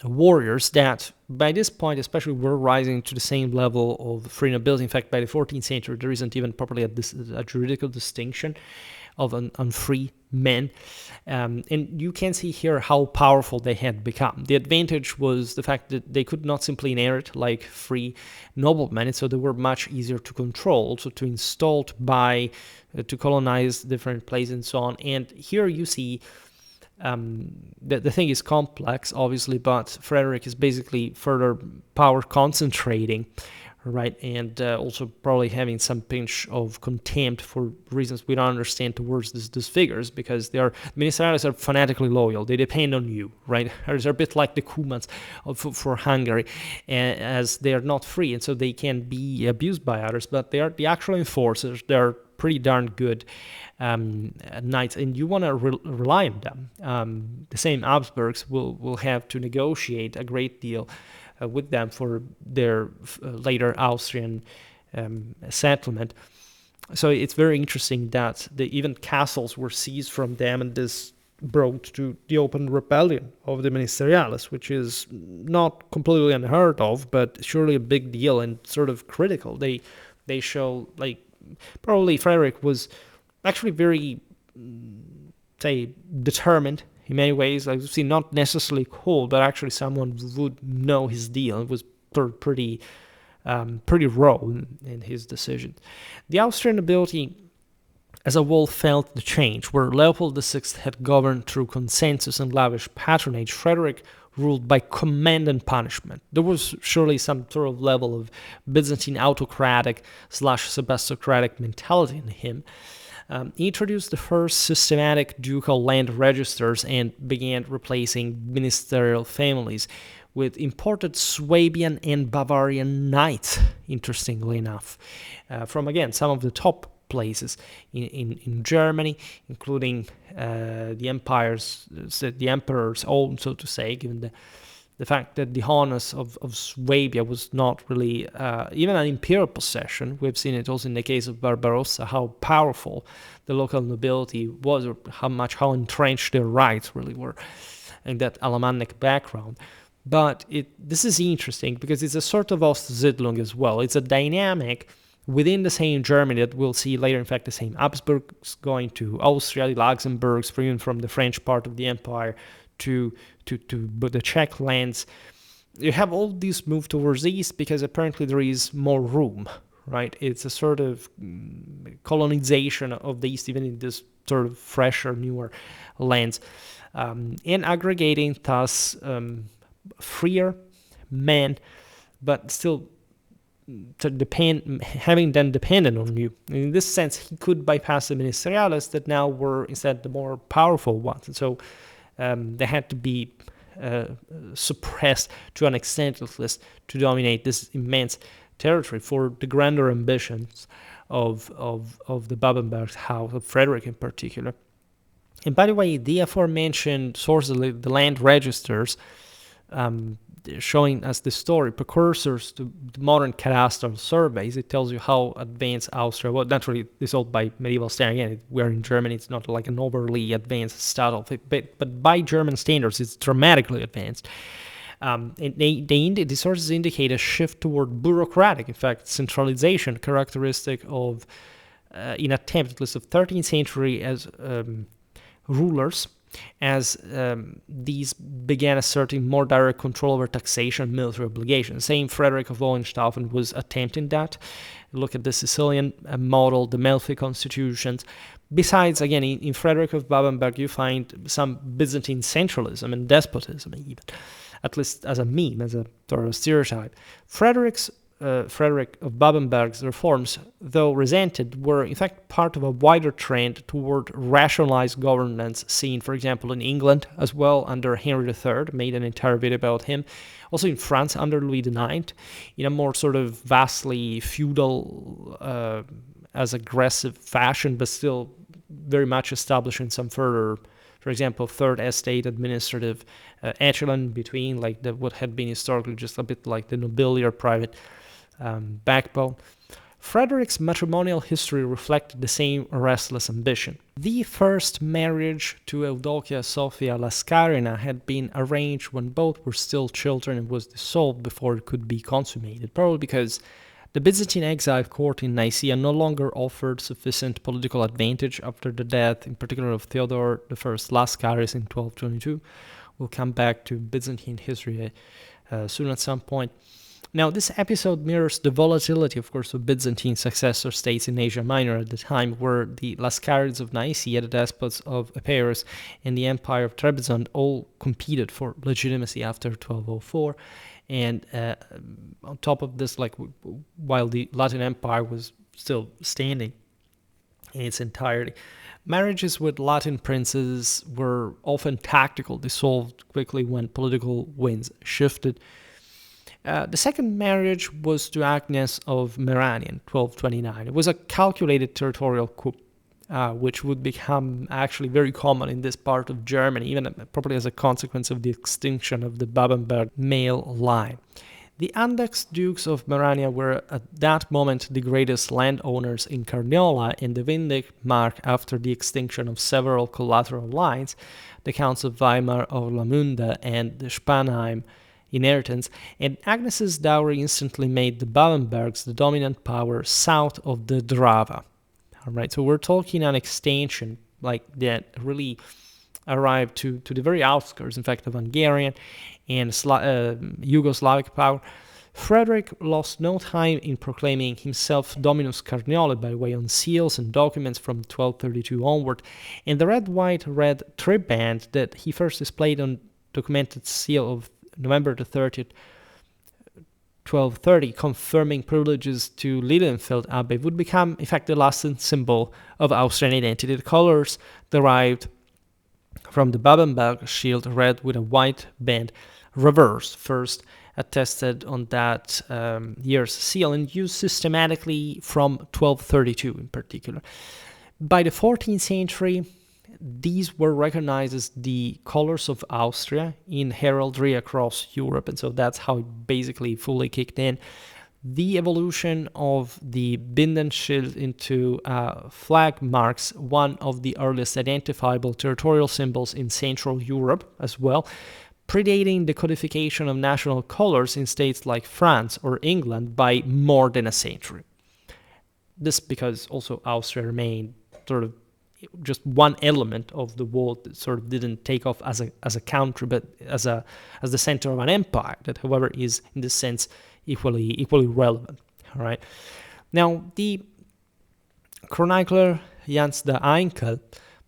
warriors that by this point especially were rising to the same level of free nobility. In fact, by the 14th century there isn't even properly a juridical distinction of unfree men. And you can see here how powerful they had become. The advantage was the fact that they could not simply inherit like free noblemen, and so they were much easier to control, also to install, to buy, to colonize different places and so on. And here you see the thing is complex, obviously, but Frederick is basically further power concentrating, right? And also probably having some pinch of contempt for reasons we don't understand towards these figures, because Ministeriales are fanatically loyal. They depend on you, right? They're a bit like the Kumans for Hungary, as they are not free, and so they can be abused by others, but they are the actual enforcers. They're pretty darn good knights, and you want to rely on them. The same Habsburgs will have to negotiate a great deal with them for their later Austrian settlement. So it's very interesting that even castles were seized from them, and this brought to the open rebellion of the Ministeriales, which is not completely unheard of, but surely a big deal and sort of critical. They show, like, probably Frederick was actually very, say, determined in many ways. Like, see, not necessarily cold, but actually someone would know his deal. It was pretty raw in his decision. The Austrian nobility as a whole felt the change. Where Leopold VI had governed through consensus and lavish patronage, Frederick ruled by command and punishment. There was surely some sort of level of Byzantine autocratic / Sebastocratic mentality in him. He introduced the first systematic ducal land registers and began replacing ministerial families with imported Swabian and Bavarian knights, interestingly enough, from, again, some of the top places in Germany, including the emperor's own, so to say, given the fact that the Hannes of Swabia was not really even an imperial possession. We've seen it also in the case of Barbarossa, how powerful the local nobility was, or how entrenched their rights really were in that Alemannic background. But this is interesting because it's a sort of Ostsiedlung as well. It's a dynamic within the same Germany that we'll see later. In fact, the same Habsburgs going to Austria, the Luxembourgs, even from the French part of the empire to the Czech lands. You have all these move towards the east because apparently there is more room, right? It's a sort of colonization of the east, even in this sort of fresher, newer lands, and aggregating thus freer men, but still having them dependent on you. In this sense, he could bypass the ministeriales that now were instead the more powerful ones. And so they had to be suppressed to an extent, at least, to dominate this immense territory for the grander ambitions of the Babenberg house, of Frederick in particular. And by the way, the aforementioned sources, the land registers, showing us the story, precursors to the modern cadastral surveys. It tells you how advanced Austria was. Naturally, it's all by medieval standards. Again, we're in Germany. It's not like an overly advanced state of it, but by German standards, it's dramatically advanced. And the sources indicate a shift toward bureaucratic, in fact, centralization, characteristic of in attempt, at least of 13th century, as rulers, as these began asserting more direct control over taxation and military obligations. Same Frederick of Hohenstaufen was attempting that. Look at the Sicilian model, the Melfi constitutions. Besides, again, in Frederick of Babenberg, you find some Byzantine centralism and despotism even, at least as a meme, as a sort of stereotype. Frederick of Babenberg's reforms, though resented, were in fact part of a wider trend toward rationalized governance seen, for example, in England as well under Henry III, made an entire video about him, also in France under Louis IX, in a more sort of vastly feudal, as aggressive fashion, but still very much establishing some further, for example, third estate administrative echelon between like what had been historically just a bit like the nobility or private backbone. Frederick's matrimonial history reflected the same restless ambition. The first marriage to Eudokia Sophia Lascarina had been arranged when both were still children and was dissolved before it could be consummated, probably because the Byzantine exile court in Nicaea no longer offered sufficient political advantage after the death, in particular of Theodore I Lascaris in 1222. We'll come back to Byzantine history soon at some point. Now, this episode mirrors the volatility, of course, of Byzantine successor states in Asia Minor at the time, where the Lascarids of Nicaea, the despots of Epirus, and the Empire of Trebizond all competed for legitimacy after 1204. And on top of this, like while the Latin Empire was still standing in its entirety, marriages with Latin princes were often tactical, dissolved quickly when political winds shifted. The second marriage was to Agnes of Merania in 1229. It was a calculated territorial coup, which would become actually very common in this part of Germany, even probably as a consequence of the extinction of the Babenberg male line. The Andechs Dukes of Merania were at that moment the greatest landowners in Carniola, and the Windig mark after the extinction of several collateral lines, the Counts of Weimar, Orlamünde, and the Spanheim inheritance, and Agnes's dowry instantly made the Babenbergs the dominant power south of the Drava. All right, so we're talking an extension like that really arrived to the very outskirts, in fact, of Hungarian and Yugoslavic power. Frederick lost no time in proclaiming himself Dominus Carnioli by way on seals and documents from 1232 onward, and the red-white-red triband that he first displayed on documented seal of November the 30th, 1230, confirming privileges to Lilienfeld Abbey, would become, in fact, the lasting symbol of Austrian identity. The colors derived from the Babenberg shield, red with a white band, reversed, first attested on that year's seal, and used systematically from 1232 in particular. By the 14th century, these were recognized as the colors of Austria in heraldry across Europe, and so that's how it basically fully kicked in. The evolution of the Bindenschild into a flag marks one of the earliest identifiable territorial symbols in Central Europe as well, predating the codification of national colors in states like France or England by more than a century. This because also Austria remained sort of just one element of the world that sort of didn't take off as a country, but as the center of an empire that, however, is in this sense equally relevant. All right. Now, the chronicler Jans de Einkel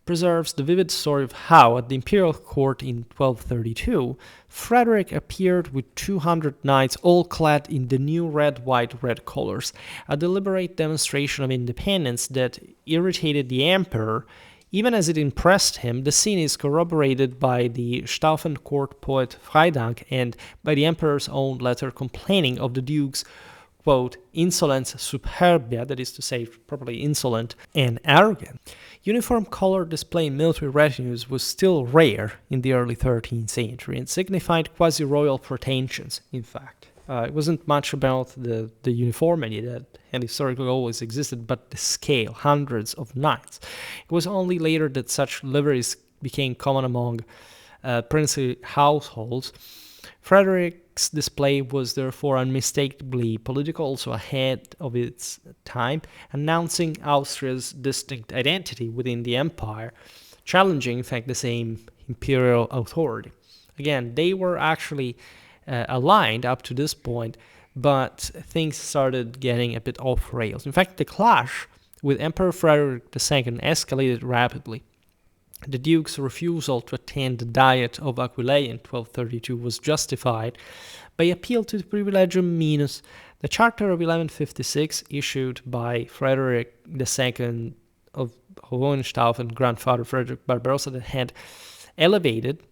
preserves the vivid story of how, at the imperial court in 1232, Frederick appeared with 200 knights all clad in the new red, white, red colors, a deliberate demonstration of independence that irritated the emperor. Even as it impressed him, the scene is corroborated by the Staufen court poet Freydank and by the emperor's own letter complaining of the duke's, quote, insolence superbia, that is to say, properly insolent and arrogant. Uniform color display in military retinues was still rare in the early 13th century and signified quasi-royal pretensions, in fact. It wasn't much about the uniformity that had historically always existed, but the scale, hundreds of knights. It was only later that such liveries became common among princely households. Frederick's display was therefore unmistakably political, also ahead of its time, announcing Austria's distinct identity within the empire, challenging, in fact, the same imperial authority. Again, they were actually aligned up to this point, but things started getting a bit off rails. In fact, the clash with Emperor Frederick II escalated rapidly. The Duke's refusal to attend the Diet of Aquileia in 1232 was justified by appeal to the Privilegium Minus, the Charter of 1156 issued by Frederick II of Hohenstaufen, grandfather Frederick Barbarossa, that had elevated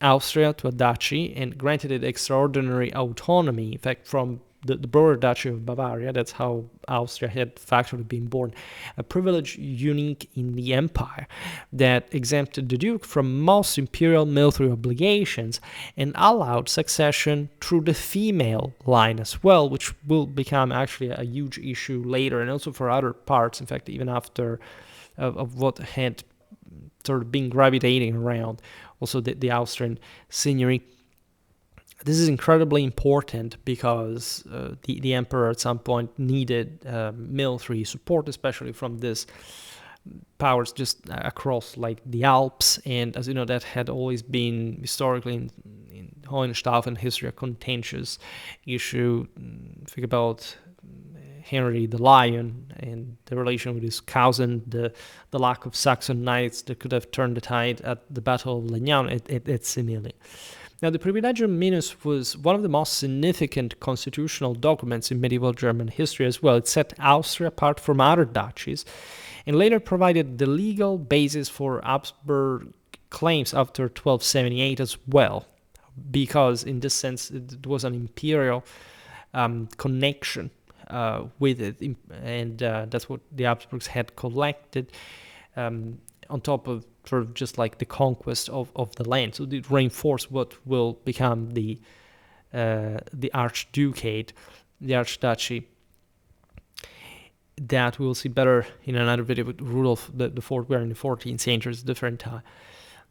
Austria to a duchy and granted it extraordinary autonomy, in fact, from the broader Duchy of Bavaria. That's how Austria had factually been born. A privilege unique in the empire that exempted the Duke from most imperial military obligations and allowed succession through the female line as well, which will become actually a huge issue later and also for other parts, in fact, even after of what had sort of been gravitating around also the Austrian seigneury. This is incredibly important because the emperor at some point needed military support, especially from these powers just across like the Alps. And as you know, that had always been historically in Hohenstaufen history a contentious issue. Think about Henry the Lion and the relation with his cousin, the lack of Saxon knights that could have turned the tide at the Battle of Legnan at Semily. Now, the Privilegium Minus was one of the most significant constitutional documents in medieval German history as well. It set Austria apart from other duchies and later provided the legal basis for Habsburg claims after 1278 as well, because in this sense it was an imperial connection with it, and that's what the Habsburgs had collected on top of sort of just like the conquest of the land. So it reinforced what will become the archducate, the archduchy, that we will see better in another video with Rudolf the Fourth. We're in the 14th century, it's a different time.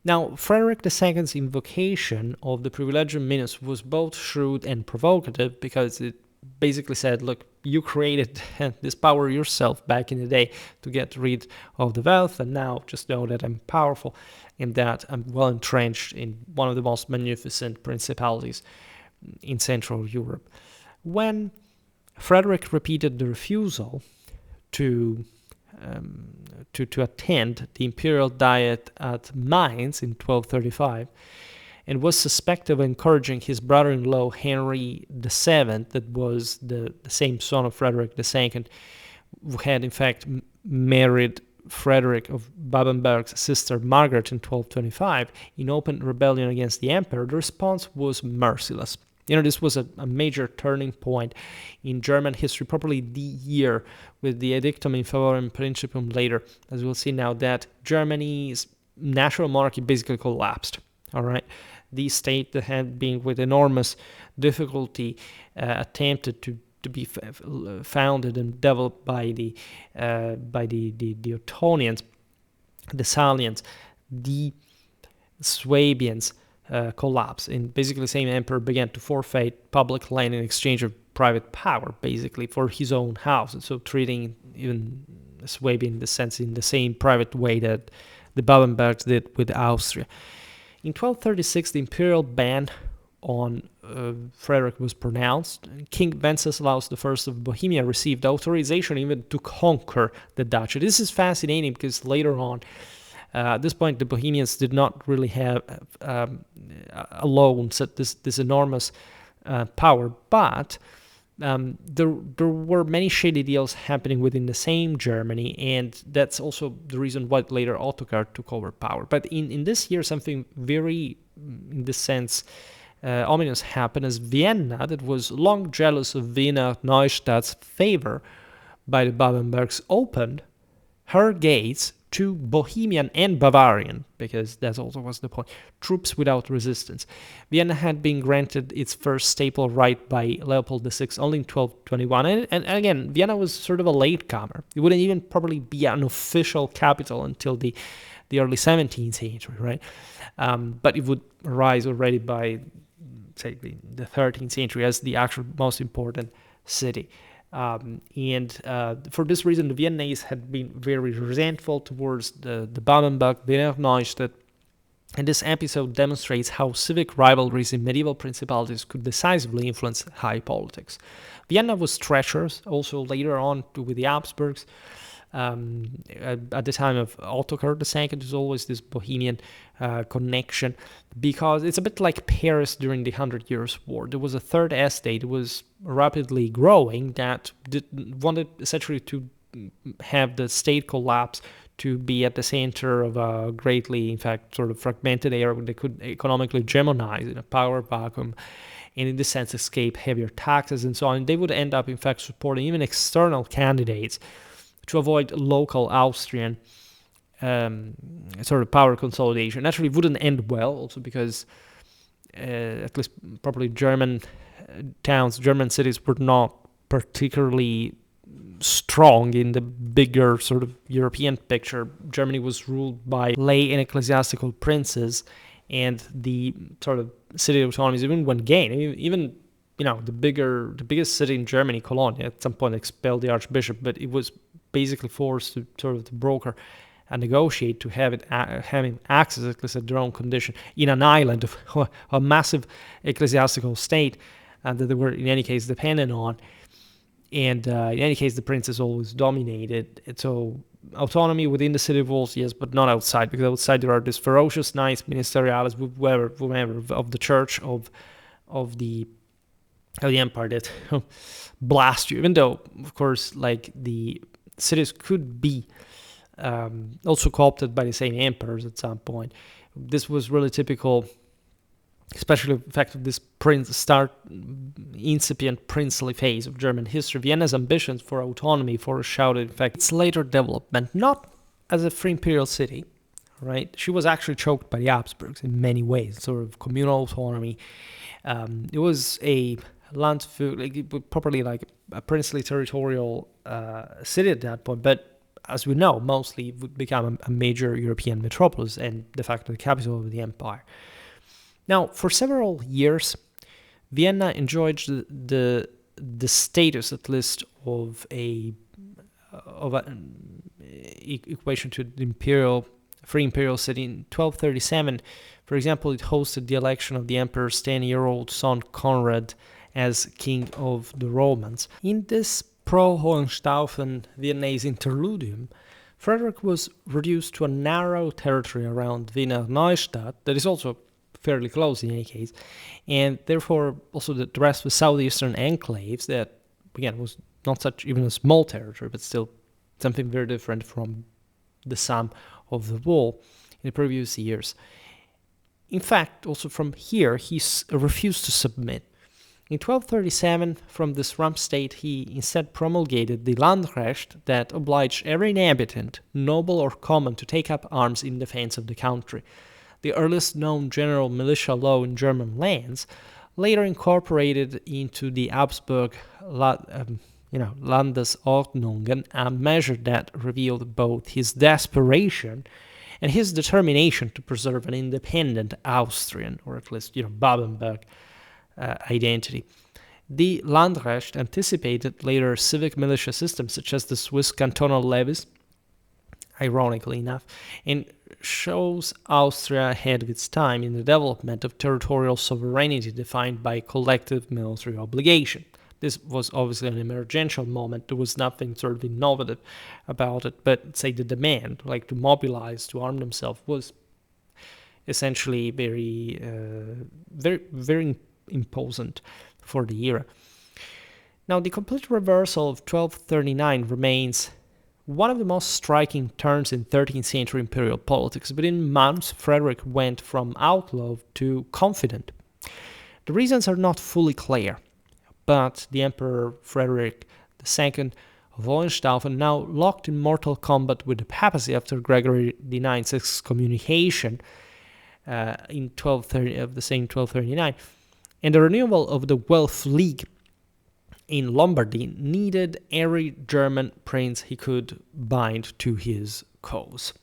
Now, Frederick II's invocation of the Privilegium Minus was both shrewd and provocative because it basically said, look, you created this power yourself back in the day to get rid of the wealth, and now just know that I'm powerful and that I'm well entrenched in one of the most magnificent principalities in Central Europe. When Frederick repeated the refusal to attend the imperial diet at Mainz in 1235, and was suspected of encouraging his brother-in-law Henry VII, that was the same son of Frederick II, who had in fact married Frederick of Babenberg's sister Margaret in 1225, in open rebellion against the emperor. The response was merciless. You know, this was a major turning point in German history, probably the year with the Edictum in Favorem Principium later, as we'll see now, that Germany's national monarchy basically collapsed. All right, the state that had been with enormous difficulty attempted to be founded and developed by the Ottonians, the Salians, the Swabians collapsed, and basically the same emperor began to forfeit public land in exchange of private power, basically for his own house, and so treating even Swabian in the sense in the same private way that the Babenbergs did with Austria. In 1236, the imperial ban on Frederick was pronounced. King Wenceslaus I of Bohemia received authorization even to conquer the duchy. This is fascinating because later on, At this point, the Bohemians did not really have alone this enormous power, but there were many shady deals happening within the same Germany, and that's also the reason why later Ottokar took over power. But in this year, something very, in this sense, ominous happened, as Vienna, that was long jealous of Wiener Neustadt's favor by the Babenbergs, opened her gates to Bohemian and Bavarian, because that also was the point, troops without resistance. Vienna had been granted its first staple right by Leopold VI only in 1221, and again, Vienna was sort of a latecomer. It wouldn't even probably be an official capital until the early 17th century, right? But it would rise already by, say, the 13th century as the actual most important city. For this reason, the Viennese had been very resentful towards the Babenberg, Wiener Neustadt, and this episode demonstrates how civic rivalries in medieval principalities could decisively influence high politics. Vienna was treacherous, also later on with the Habsburgs. At the time of Ottokar II, there's always this Bohemian connection, because it's a bit like Paris during the 100 Years' War. There was a third estate that was rapidly growing that wanted essentially to have the state collapse, to be at the center of a greatly, in fact, sort of fragmented area where they could economically hegemonize in a power vacuum, and in this sense escape heavier taxes and so on. And they would end up, in fact, supporting even external candidates to avoid local Austrian sort of power consolidation. Naturally, it wouldn't end well, also because at least probably German towns, German cities were not particularly strong in the bigger sort of European picture. Germany was ruled by lay and ecclesiastical princes, and the sort of city autonomies even went gain. Even the biggest city in Germany, Cologne, at some point expelled the archbishop, but it was basically forced to sort of broker and negotiate to have having access, at least at their own condition, in an island of a massive ecclesiastical state that they were in any case dependent on. And in any case, the princes always dominated. And so autonomy within the city walls, yes, but not outside, because outside there are these ferocious knights, ministeriales, whoever of the church of the empire that blast you. Even though, of course, like the cities could be also co-opted by the same emperors at some point. This was really typical, especially the fact of this incipient princely phase of German history. Vienna's ambitions for autonomy foreshadowed, in fact, its later development, not as a free imperial city, right? She was actually choked by the Habsburgs in many ways, sort of communal autonomy. It was a properly like a princely territorial city at that point, but as we know, mostly it would become a major European metropolis and de facto the capital of the empire. Now, for several years, Vienna enjoyed the status, at least, of an equation to the free imperial city. In 1237, for example, it hosted the election of the emperor's 10-year-old son Conrad as king of the Romans. In this pro-Hohenstaufen Viennese interludium, Frederick was reduced to a narrow territory around Wiener Neustadt that is also fairly close in any case, and therefore also the rest of the southeastern enclaves that, again, was not such even a small territory, but still something very different from the sum of the whole in the previous years. In fact, also from here, he refused to submit. In 1237, from this rump state, he instead promulgated the Landrecht that obliged every inhabitant, noble or common, to take up arms in defense of the country. The earliest known general militia law in German lands, later incorporated into the Habsburg Landesordnungen, a measure that revealed both his desperation and his determination to preserve an independent Austrian, or at least, Babenberg, identity. The Landrecht anticipated later civic militia systems such as the Swiss cantonal levies, ironically enough, and shows Austria ahead of its time in the development of territorial sovereignty defined by collective military obligation. This was obviously an emergential moment. There was nothing sort of innovative about it, but say the demand, like to mobilize, to arm themselves, was essentially very imposing for the era. Now, the complete reversal of 1239 remains one of the most striking turns in 13th century imperial politics. Within months, Frederick went from outlaw to confident. The reasons are not fully clear, but the Emperor Frederick II of Hohenstaufen, now locked in mortal combat with the papacy after Gregory IX's excommunication in 1230 of the same 1239, and the renewal of the Welf League in Lombardy, needed every German prince he could bind to his cause.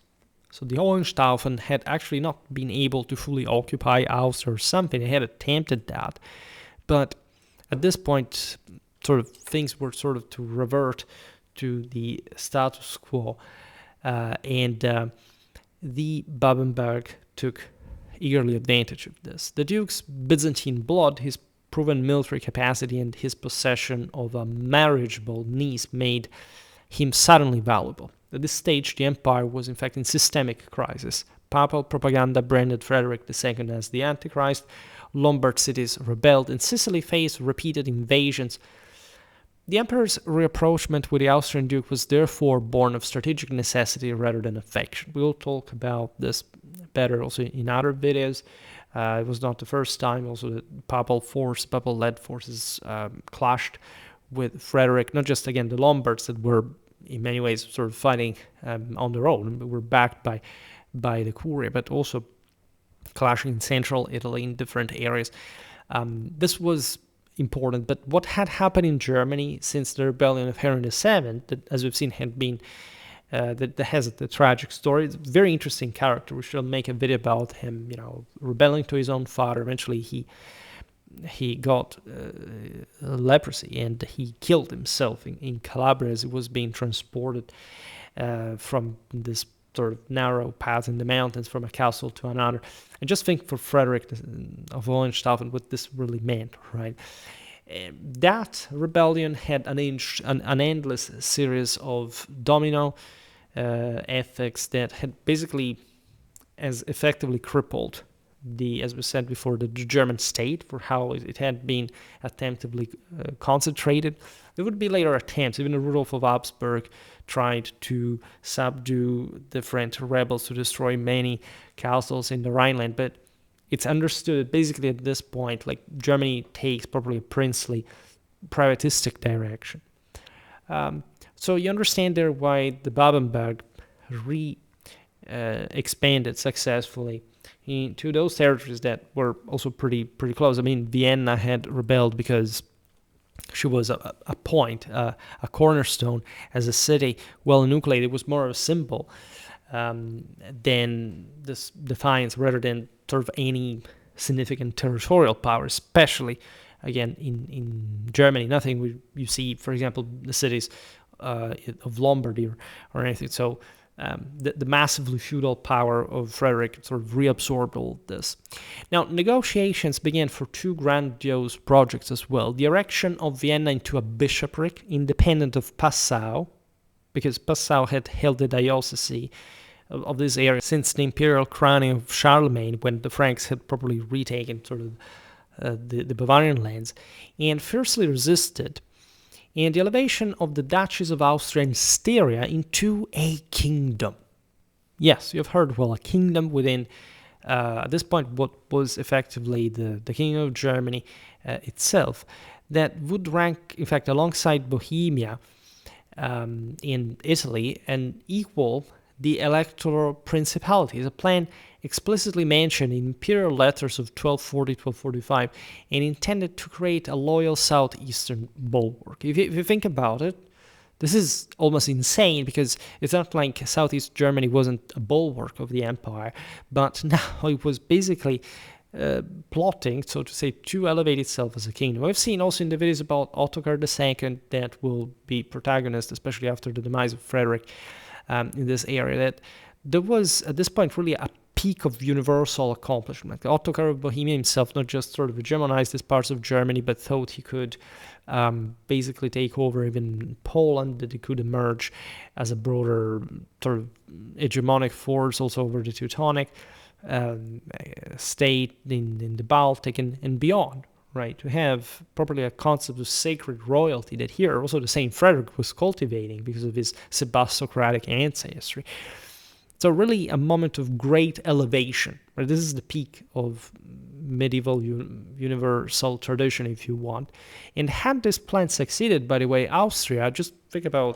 So the Hohenstaufen had actually not been able to fully occupy Austria or something. They had attempted that, but at this point, sort of things were sort of to revert to the status quo, and the Babenberg took eagerly advantage of this. The Duke's Byzantine blood, his proven military capacity, and his possession of a marriageable niece made him suddenly valuable. At this stage, the empire was in fact in systemic crisis. Papal propaganda branded Frederick II as the Antichrist, Lombard cities rebelled, and Sicily faced repeated invasions. The emperor's rapprochement with the Austrian duke was therefore born of strategic necessity rather than affection. We'll talk about this better also in other videos. It was not the first time also the papal-led forces clashed with Frederick, not just, again, the Lombards that were in many ways sort of fighting on their own, but were backed by the Curia, but also clashing in central Italy in different areas. This was important, but what had happened in Germany since the rebellion of Henry VII, that, as we've seen, had been that has the tragic story. It's a very interesting character. We should make a video about him, rebelling to his own father. Eventually, he got leprosy and he killed himself in Calabria as he was being transported from this sort of narrow path in the mountains from a castle to another. And just think for Frederick of Hohenstaufen what this really meant, right? That rebellion had an endless series of domino effects that had basically as effectively crippled as we said before, the German state for how it had been attemptably concentrated. There would be later attempts, even Rudolf of Habsburg tried to subdue the French rebels to destroy many castles in the Rhineland, but it's understood basically at this point, like Germany takes probably a princely, privatistic direction. So you understand there why the Babenberg expanded successfully into those territories that were also pretty close. I mean, Vienna had rebelled because she was a point, a cornerstone as a city, well nucleated. It was more of a symbol than this defiance rather than sort of any significant territorial power, especially, again, in Germany. Nothing you see, for example, the cities of Lombardy or anything. So the massively feudal power of Frederick sort of reabsorbed all this. Now, negotiations began for two grandiose projects as well. The erection of Vienna into a bishopric, independent of Passau, because Passau had held the diocese of this area since the imperial crowning of Charlemagne, when the Franks had probably retaken sort of the Bavarian lands, and fiercely resisted, and the elevation of the duchies of Austria and Styria into a kingdom. Yes, you've heard well, a kingdom within, at this point, what was effectively the Kingdom of Germany itself, that would rank, in fact, alongside Bohemia in Italy and equal the electoral principalities, a plan explicitly mentioned in imperial letters of 1240-1245 and intended to create a loyal southeastern bulwark. If you think about it, this is almost insane because it's not like Southeast Germany wasn't a bulwark of the empire, but now it was basically plotting, so to say, to elevate itself as a kingdom. We've seen also in the videos about Ottokar II that will be protagonist, especially after the demise of Frederick in this area, that there was at this point really a peak of universal accomplishment. Ottokar of Bohemia himself not just sort of hegemonized these parts of Germany, but thought he could basically take over even Poland, that he could emerge as a broader sort of hegemonic force also over the Teutonic state in the Baltic and beyond, right? To have properly a concept of sacred royalty that here also the same Frederick was cultivating because of his Sebastocratic ancestry. So really a moment of great elevation. Right? This is the peak of medieval universal tradition, if you want. And had this plan succeeded, by the way, Austria, just think about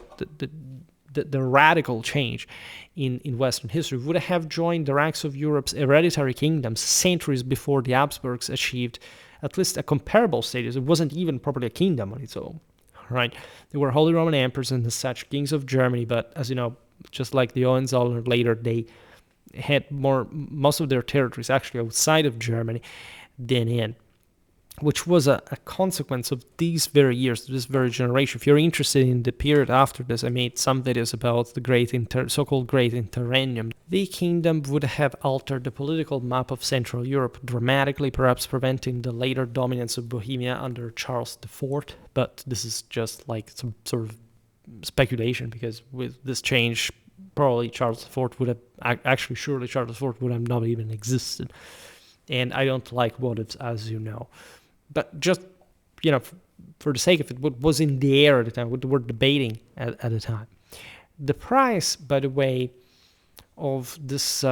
the radical change in Western history, would have joined the ranks of Europe's hereditary kingdoms centuries before the Habsburgs achieved at least a comparable status. It wasn't even properly a kingdom on its own, right? They were Holy Roman Emperors and as such kings of Germany, but as you know, just like the Hohenzollern later, they had most of their territories actually outside of Germany than in, which was a consequence of these very years, this very generation. If you're interested in the period after this, I made some videos about the so-called Great Interregnum. The kingdom would have altered the political map of Central Europe dramatically, perhaps preventing the later dominance of Bohemia under Charles IV. But this is just like some sort of speculation, because with this change, probably Charles IV would have, surely Charles IV would have not even existed. And I don't like what ifs, as you know. But just, for the sake of it, what was in the air at the time, what we're debating at the time. The price, by the way, of this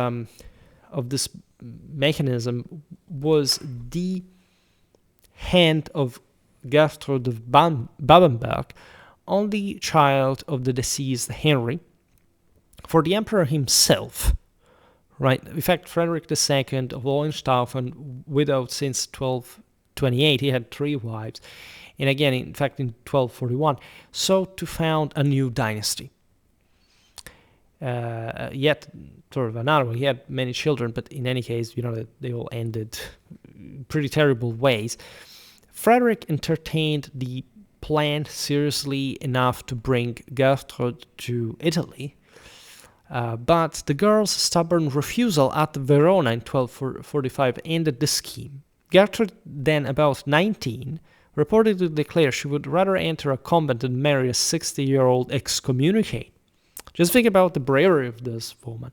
mechanism was the hand of Gertrude of Babenberg, only child of the deceased Henry, for the emperor himself. Right? In fact, Frederick II of Hohenstaufen, widowed since 1228, he had 3 wives, and again, in fact, in 1241, sought to found a new dynasty. Yet, sort of another one. He had many children, but in any case, they all ended pretty terrible ways. Frederick entertained the plan seriously enough to bring Gertrude to Italy, but the girl's stubborn refusal at Verona in 1245 ended the scheme. Gertrude, then about 19, reportedly declared she would rather enter a convent than marry a 60-year-old excommunicate. Just think about the bravery of this woman.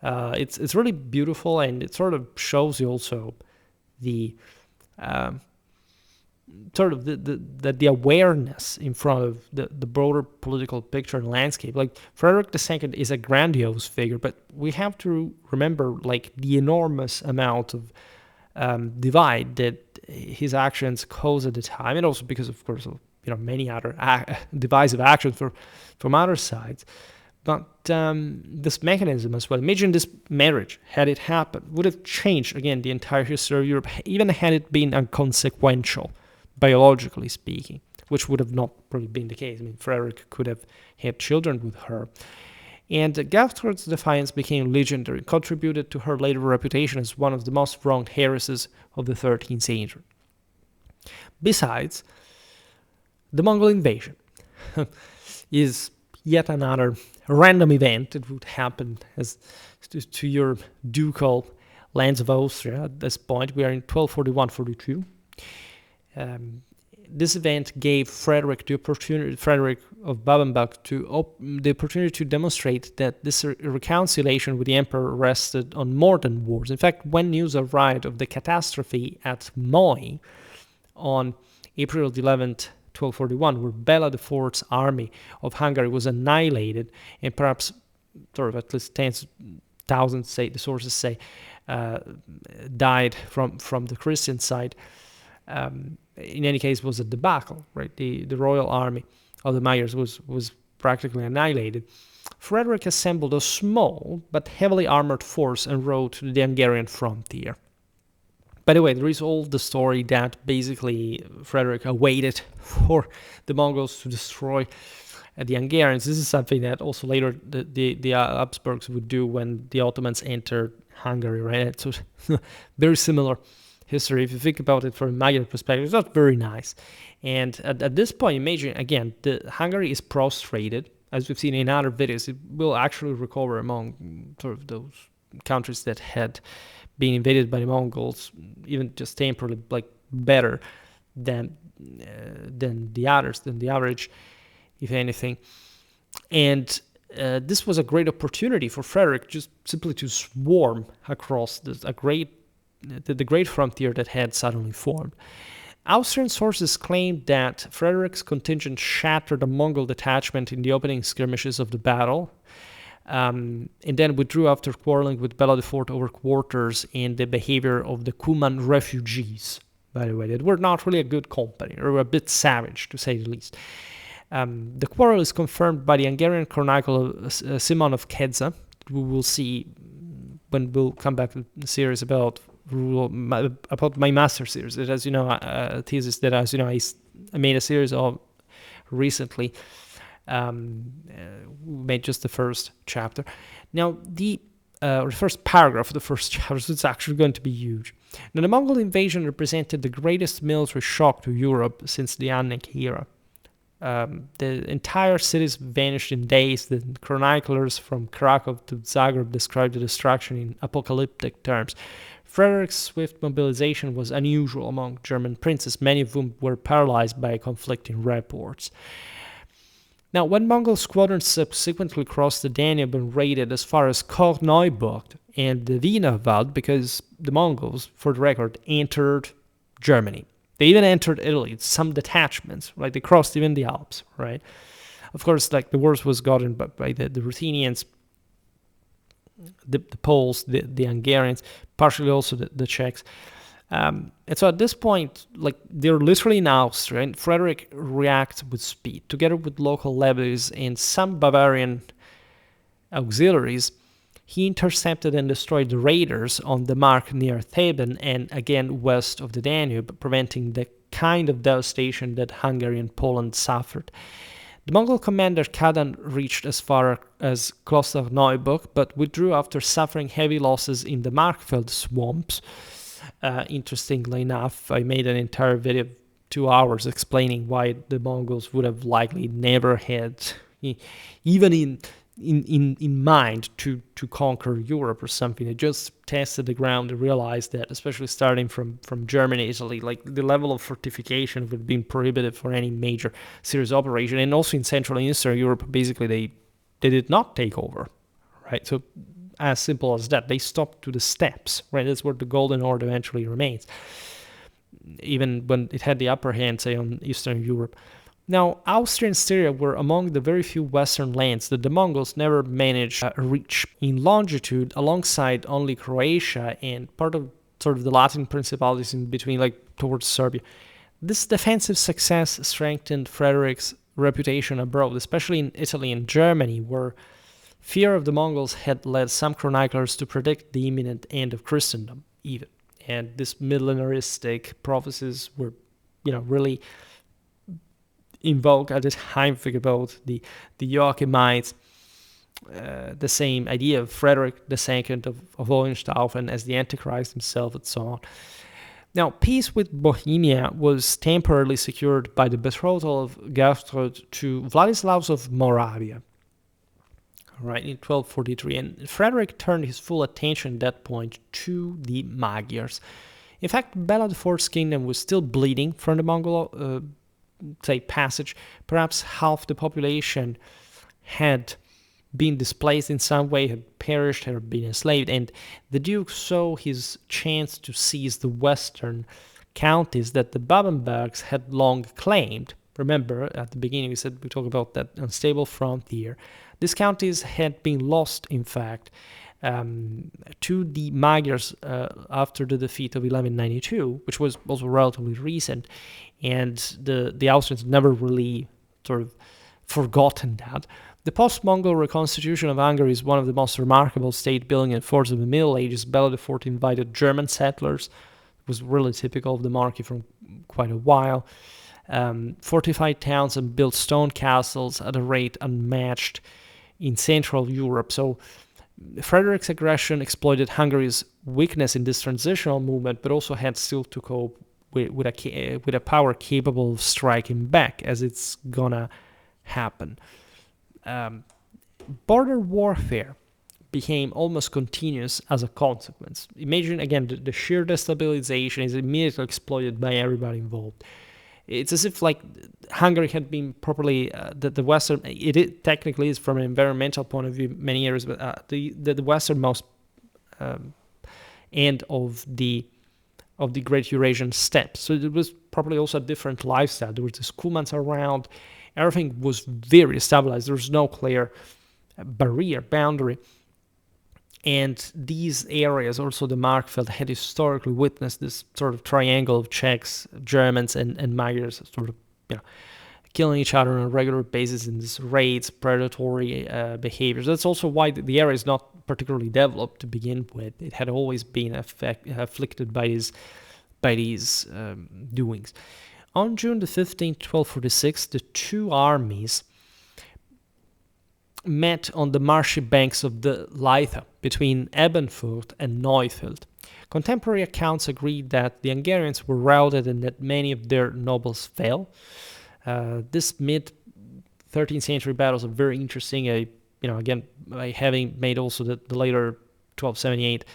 It's really beautiful, and it sort of shows you also the the awareness in front of the broader political picture and landscape. Like, Frederick II is a grandiose figure, but we have to remember the enormous amount of divide that his actions caused at the time, and also because, of course, of many other divisive actions from other sides. But this mechanism as well, imagine this marriage, had it happened, would have changed, again, the entire history of Europe, even had it been inconsequential, biologically speaking, which would have not probably been the case. I mean, Frederick could have had children with her. And Gertrude's defiance became legendary, contributed to her later reputation as one of the most wronged heiresses of the 13th century. Besides, the Mongol invasion is yet another random event that would happen as to your ducal lands of Austria. At this point, we are in 1241-42. This event gave Frederick of Babenberg the opportunity to demonstrate that this reconciliation with the emperor rested on more than words. In fact, when news arrived of the catastrophe at Moy on April 11th, 1241, where Bela IV's army of Hungary was annihilated, and perhaps sort of at least 10,000, say the sources say, died from the Christian side. In any case, was a debacle, right? The royal army of the Magyars was practically annihilated. Frederick assembled a small but heavily armored force and rode to the Hungarian frontier. By the way, there is all the story that basically Frederick awaited for the Mongols to destroy the Hungarians. This is something that also later the Habsburgs would do when the Ottomans entered Hungary, right? So very similar history. If you think about it from a Magyar perspective, it's not very nice. And at this point, imagine, again, Hungary is prostrated. As we've seen in other videos, it will actually recover among sort of those countries that had been invaded by the Mongols, even just temporarily, like better than the others, than the average, if anything. And this was a great opportunity for Frederick just simply to swarm across the great frontier that had suddenly formed. Austrian sources claimed that Frederick's contingent shattered a Mongol detachment in the opening skirmishes of the battle, and then withdrew after quarreling with Bela IV over quarters and the behavior of the Kuman refugees, by the way, that were not really a good company, or were a bit savage, to say the least. The quarrel is confirmed by the Hungarian chronicle Simon of Kedza. We will see when we'll come back to the series about my master series. That, as you know, a thesis that, as you know, I made a series of recently. Made just the first chapter. Now, the first paragraph of the first chapter, so it's actually going to be huge. Now, the Mongol invasion represented the greatest military shock to Europe since the Annec era. The entire cities vanished in days. The chroniclers from Krakow to Zagreb described the destruction in apocalyptic terms. Frederick's swift mobilization was unusual among German princes, many of whom were paralyzed by conflicting reports. Now, when Mongol squadrons subsequently crossed the Danube and raided as far as Korneuburg and the Wienerwald, because the Mongols, for the record, entered Germany. They even entered Italy, some detachments, right? They crossed even the Alps, right? Of course, like the worst was gotten by the Ruthenians, the Poles, the Hungarians, partially also the Czechs. And so at this point, like they're literally in Austria, and Frederick reacts with speed. Together with local levies and some Bavarian auxiliaries, he intercepted and destroyed the raiders on the Mark near Theben and again west of the Danube, preventing the kind of devastation that Hungary and Poland suffered. The Mongol commander Kadan reached as far as Klosterneuburg, but withdrew after suffering heavy losses in the Markfeld swamps. Interestingly enough, I made an entire video of 2 hours explaining why the Mongols would have likely never had, even in mind, to conquer Europe or something. They just tested the ground and realized that, especially starting from Germany, Italy, like the level of fortification would have been prohibitive for any major serious operation. And also in Central and Eastern Europe, basically they did not take over, right? So as simple as that. They stopped to the steppes, right? That's where the Golden Horde eventually remains, even when it had the upper hand, say, on Eastern Europe. Now, Austria and Styria were among the very few Western lands that the Mongols never managed to reach in longitude, alongside only Croatia and part of sort of the Latin principalities in between, like towards Serbia. This defensive success strengthened Frederick's reputation abroad, especially in Italy and Germany, where fear of the Mongols had led some chroniclers to predict the imminent end of Christendom, even. And these millenaristic prophecies were, really in vogue at the time. Think about the Joachimites, the same idea of Frederick II of Hohenstaufen as the Antichrist himself, and so on. Now, peace with Bohemia was temporarily secured by the betrothal of Gertrud to Vladislaus of Moravia, right, in 1243, and Frederick turned his full attention at that point to the Magyars. In fact, Bela IV's kingdom was still bleeding from the Mongol, passage. Perhaps half the population had been displaced in some way, had perished, had been enslaved, and the Duke saw his chance to seize the western counties that the Babenbergs had long claimed. Remember, at the beginning we talked about that unstable frontier. These counties had been lost, in fact, to the Magyars after the defeat of 1192, which was also relatively recent, and the Austrians never really sort of forgotten that. The post-Mongol reconstitution of Hungary is one of the most remarkable state-building efforts of the Middle Ages. Bela IV invited German settlers. It was really typical of the monarchy for quite a while. Fortified towns and built stone castles at a rate unmatched in Central Europe. So Frederick's aggression exploited Hungary's weakness in this transitional movement, but also had still to cope with a power capable of striking back, as it's gonna happen. Border warfare became almost continuous as a consequence. Imagine again the sheer destabilization is immediately exploited by everybody involved. It's as if like Hungary had been properly the Western. It technically is from an environmental point of view many years, but the westernmost end of the Great Eurasian Steppe. So it was probably also a different lifestyle. There was the schoolmans around. Everything was very stabilized. There was no clear boundary. And these areas, also the Markfeld, had historically witnessed this sort of triangle of Czechs, Germans, and Magyars sort of, killing each other on a regular basis in these raids, predatory behaviors. That's also why the area is not particularly developed to begin with. It had always been afflicted by these doings. On June the 15th, 1246, the two armies met on the marshy banks of the Leitha between Ebenfurt and Neufeld. Contemporary accounts agree that the Hungarians were routed and that many of their nobles fell. This mid-13th century battles are very interesting. Again, by having made also the later 1278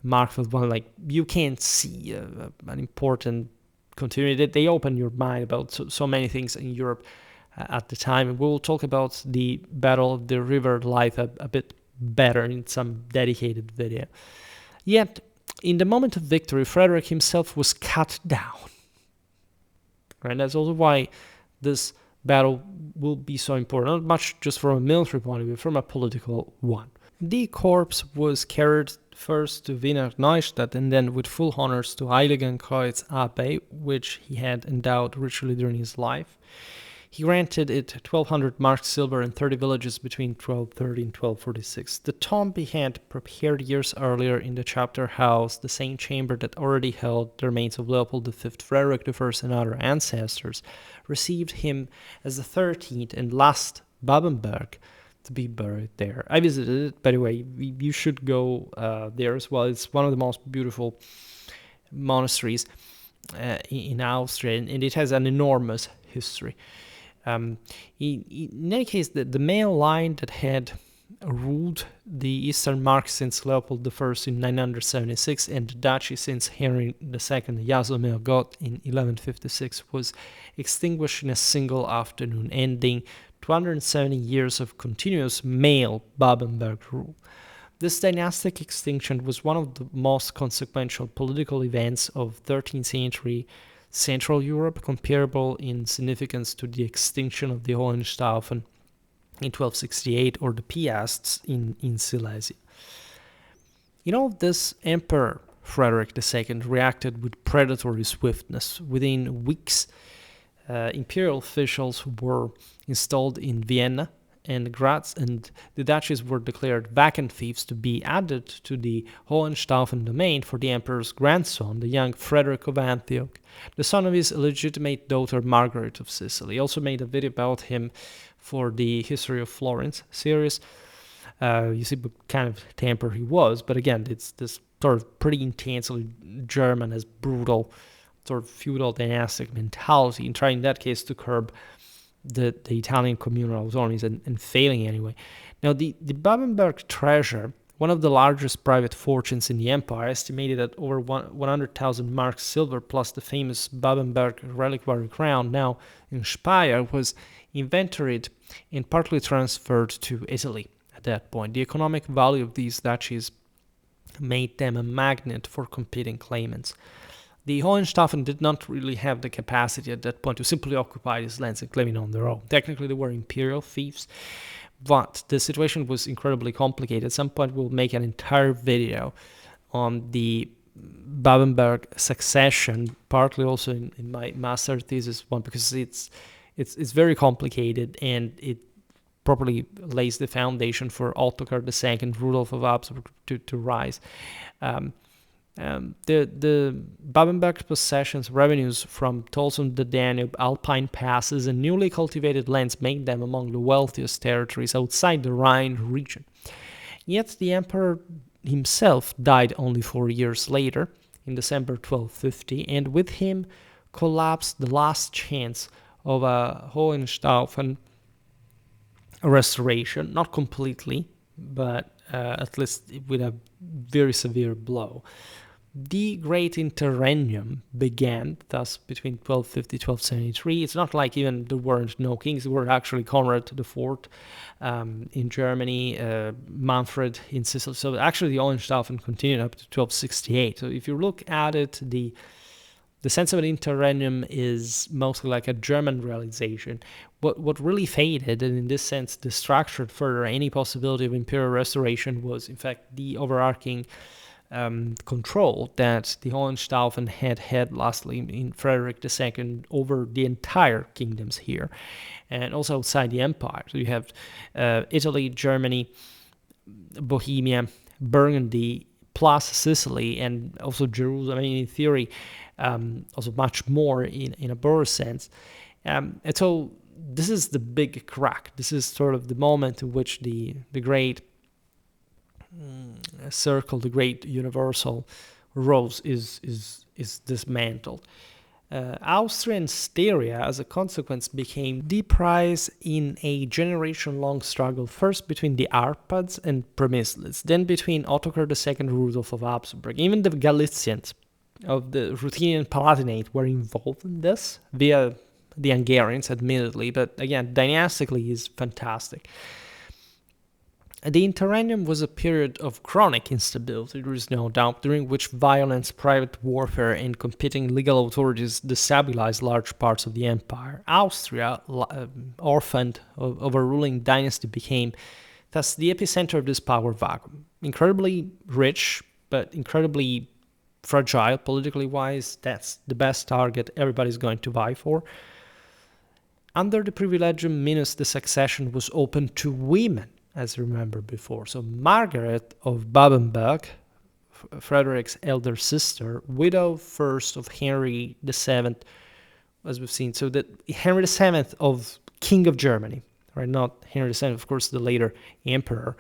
Markfeld one, like you can see an important continuity. They open your mind about so many things in Europe at the time. And we'll talk about the Battle of the River Leitha a bit better in some dedicated video. Yet, in the moment of victory, Frederick himself was cut down. Right? That's also why this battle will be so important, not much just from a military point of view, from a political one. The corpse was carried first to Wiener Neustadt and then with full honors to Heiligenkreuz Abbey, which he had endowed ritually during his life. He granted it 1,200 marks silver and 30 villages between 1230 and 1246. The tomb he had prepared years earlier in the chapter house, the same chamber that already held the remains of Leopold V, Frederick I, and other ancestors, received him as the 13th and last Babenberg to be buried there. I visited it, by the way. You should go there as well. It's one of the most beautiful monasteries in Austria, and it has an enormous history. In any case, the male line that had ruled the Eastern Mark since Leopold I in 976 and the duchy since Henry II Jasomir got in 1156 was extinguished in a single afternoon, ending 270 years of continuous male Babenberg rule. This dynastic extinction was one of the most consequential political events of 13th century Central Europe, comparable in significance to the extinction of the Hohenstaufen in 1268 or the Piasts in Silesia. This Emperor Frederick II reacted with predatory swiftness. Within weeks, imperial officials were installed in Vienna and Graz, and the duchies were declared vacant fiefs to be added to the Hohenstaufen domain for the emperor's grandson, the young Frederick of Antioch, the son of his illegitimate daughter Margaret of Sicily. He also made a video about him for the History of Florence series. You see what kind of temper he was, but again, it's this sort of pretty intensely German, as brutal, sort of feudal dynastic mentality, and trying in that case to curb the Italian communal autonomies and failing anyway. Now, the Babenberg treasure, one of the largest private fortunes in the empire, estimated at over 100,000 marks silver, plus the famous Babenberg reliquary crown, now in Speyer, was inventoried and partly transferred to Italy at that point. The economic value of these duchies made them a magnet for competing claimants. The Hohenstaufen did not really have the capacity at that point to simply occupy these lands and claim it on their own. Technically, they were imperial fiefs, but the situation was incredibly complicated. At some point, we'll make an entire video on the Babenberg succession, partly also in my master thesis one, because it's very complicated and it properly lays the foundation for Ottokar II, Rudolf of Habsburg to rise. The Babenberg possessions, revenues from tolls on the Danube, Alpine passes, and newly cultivated lands made them among the wealthiest territories outside the Rhine region. Yet the emperor himself died only 4 years later, in December 1250, and with him collapsed the last chance of a Hohenstaufen restoration, not completely, but at least with a very severe blow. The Great Interregnum began thus between 1250 1273. It's not like even there weren't no kings. There were actually Conrad IV in Germany, Manfred in Sicily. So actually the Hohenstaufen continued up to 1268. So if you look at it, the sense of an interregnum is mostly like a German realization. What really faded, and in this sense destructured further any possibility of imperial restoration, was in fact the overarching control that the Hohenstaufen had lastly in Frederick II over the entire kingdoms here, and also outside the empire. So you have Italy, Germany, Bohemia, Burgundy, plus Sicily, and also Jerusalem. I mean, in theory, also much more in a broader sense. And so this is the big crack. This is sort of the moment in which the great circle, the great universal rose is dismantled. Austria and Styria, as a consequence, became the prize in a generation-long struggle, first between the Arpads and Przemyslids, then between Ottokar II and Rudolf of Habsburg. Even the Galicians of the Ruthenian Palatinate were involved in this, via the Hungarians, admittedly, but again, dynastically is fantastic. The Interregnum was a period of chronic instability, there is no doubt, during which violence, private warfare, and competing legal authorities destabilized large parts of the empire. Austria, orphaned of a ruling dynasty, became thus the epicenter of this power vacuum. Incredibly rich, but incredibly fragile politically wise. That's the best target everybody's going to vie for. Under the Privilegium Minus, the succession was open to women, as remembered before. So Margaret of Babenberg, Frederick's elder sister, widow first of Henry VII, as we've seen. So that Henry VII of King of Germany, right? Not Henry VII, of course, the later emperor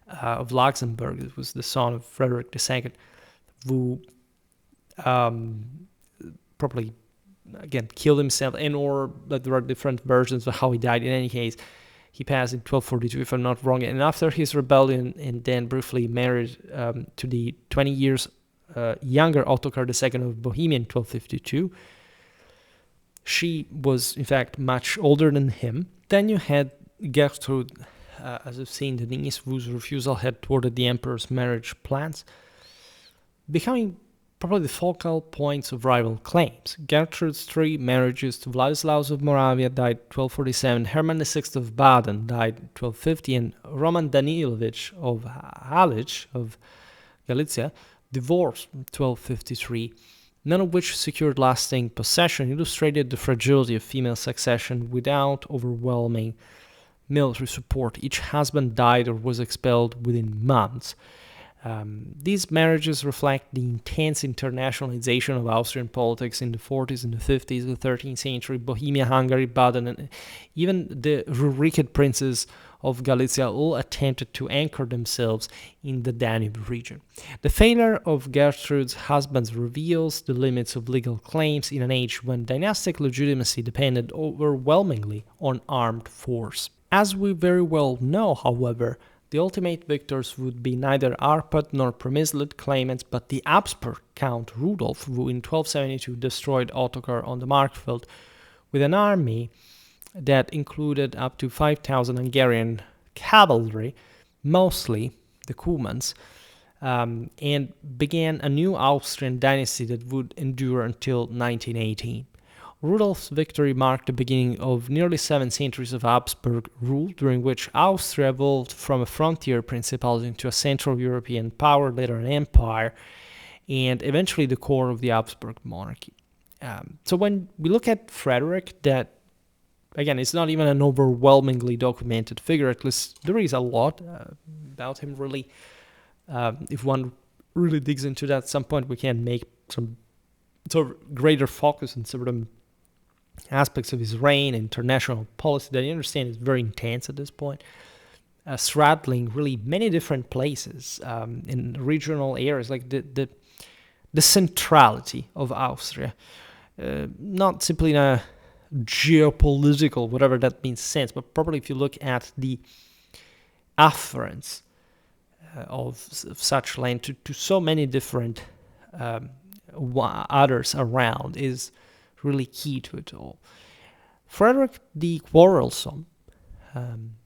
of Luxembourg. It was the son of Frederick II, who probably, again, killed himself, and or there are different versions of how he died. In any case, he passed in 1242, if I'm not wrong. And after his rebellion, and then briefly married to the 20 years younger Ottokar II of Bohemia in 1252. She was, in fact, much older than him. Then you had Gertrude, as we've seen, the niece, whose refusal had thwarted the emperor's marriage plans, becoming probably the focal points of rival claims. Gertrude's three marriages to Vladislaus of Moravia died 1247, Hermann VI of Baden died 1250, and Roman Danilovich of Halich of Galicia divorced in 1253, none of which secured lasting possession, illustrated the fragility of female succession without overwhelming military support. Each husband died or was expelled within months. These marriages reflect the intense internationalization of Austrian politics in the 40s and the 50s, the 13th century. Bohemia, Hungary, Baden, and even the Rurikid princes of Galicia all attempted to anchor themselves in the Danube region. The failure of Gertrude's husbands reveals the limits of legal claims in an age when dynastic legitimacy depended overwhelmingly on armed force. As we very well know, however, the ultimate victors would be neither Arpad nor Przemyslid claimants, but the Habsburg Count Rudolf, who in 1272 destroyed Ottokar on the Markfeld with an army that included up to 5,000 Hungarian cavalry, mostly the Cumans, and began a new Austrian dynasty that would endure until 1918. Rudolf's victory marked the beginning of nearly 7 centuries of Habsburg rule, during which Austria evolved from a frontier principality into a Central European power, later an empire, and eventually the core of the Habsburg monarchy. So when we look at Frederick, that, again, it's not even an overwhelmingly documented figure, at least there is a lot about him, really. If one really digs into that, at some point we can make some sort of greater focus on certain aspects of his reign, international policy that I understand is very intense at this point, straddling really many different places in regional areas, like the centrality of Austria, not simply in a geopolitical, whatever that means, sense, but probably if you look at the afferents of such land to so many different others around is really key to it all. Frederick the Quarrelsome,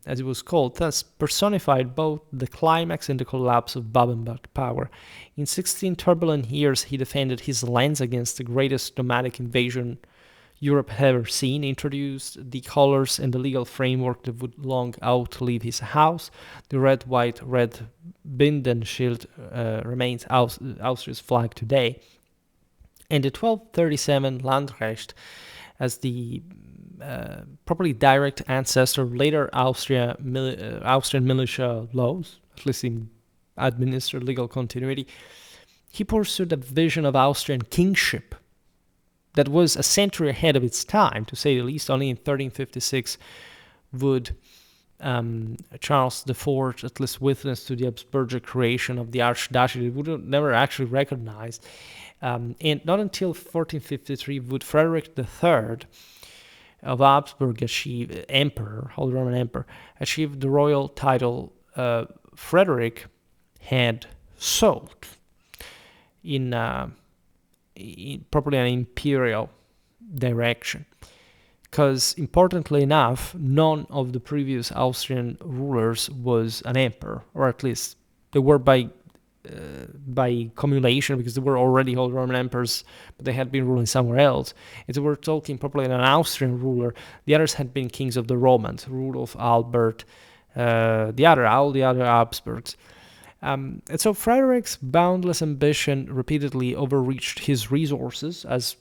as it was called, thus personified both the climax and the collapse of Babenberg power. In 16 turbulent years, he defended his lands against the greatest nomadic invasion Europe had ever seen, introduced the colors and the legal framework that would long outlive his house. The red, white, red Bindenschild remains Austria's flag today. And the 1237 Landrecht, as the probably direct ancestor of later Austrian militia laws, at least in administered legal continuity, he pursued a vision of Austrian kingship that was a century ahead of its time, to say the least. Only in 1356 would Charles IV at least witness to the Habsburg creation of the archduchy. It would never actually recognize. And not until 1453 would Frederick III of Habsburg achieve Emperor, Holy Roman Emperor, achieved the royal title Frederick had sold in probably an imperial direction. Because, importantly enough, none of the previous Austrian rulers was an emperor, or at least they were by cumulation, because they were already Holy Roman emperors, but they had been ruling somewhere else. If they were talking probably an Austrian ruler, the others had been kings of the Romans, Rudolf, Albert, all the other Habsburgs. And so Frederick's boundless ambition repeatedly overreached his resources, as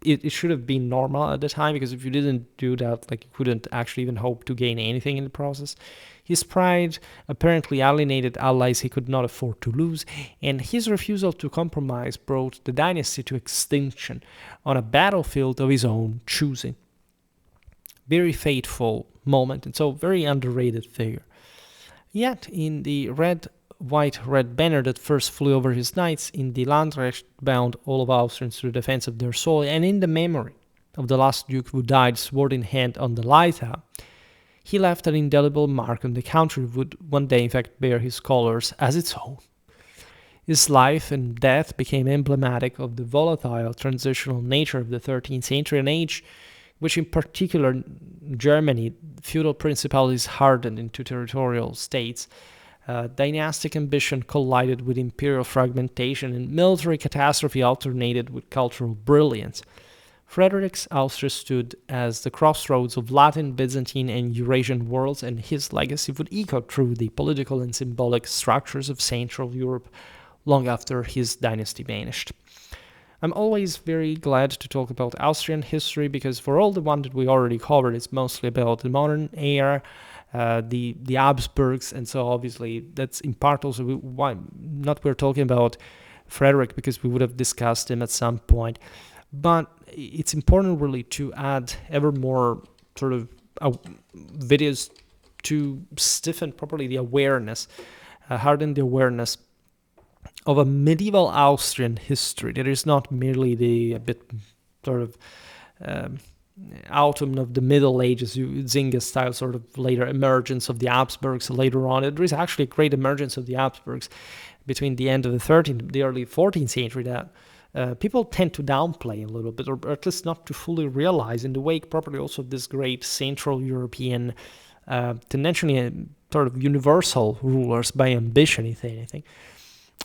it should have been normal at the time, because if you didn't do that, like, you couldn't actually even hope to gain anything in the process. His pride apparently alienated allies he could not afford to lose, and his refusal to compromise brought the dynasty to extinction on a battlefield of his own choosing. Very fateful moment, and so very underrated figure. Yet, in the white-red banner that first flew over his knights, in the Landrecht bound all of Austrians to the defense of their soil, and in the memory of the last duke who died sword in hand on the Leitha, he left an indelible mark on the country that would one day in fact bear his colors as its own. His life and death became emblematic of the volatile transitional nature of the 13th century, an age which in particular Germany, feudal principalities hardened into territorial states. Dynastic ambition collided with imperial fragmentation, and military catastrophe alternated with cultural brilliance. Frederick's Austria stood as the crossroads of Latin, Byzantine, and Eurasian worlds, and his legacy would echo through the political and symbolic structures of Central Europe long after his dynasty vanished. I'm always very glad to talk about Austrian history, because for all the one that we already covered, it's mostly about the modern era, the Habsburgs, and so obviously that's in part also why not we're talking about Frederick, because we would have discussed him at some point. But it's important really to add ever more sort of videos to stiffen properly the awareness, harden the awareness of a medieval Austrian history that is not merely a bit sort of autumn of the Middle Ages, Zinga style sort of later emergence of the Habsburgs later on. There is actually a great emergence of the Habsburgs between the end of the 13th, the early 14th century that people tend to downplay a little bit, or at least not to fully realize, in the wake properly also of this great Central European, tendentially sort of universal rulers by ambition, if anything.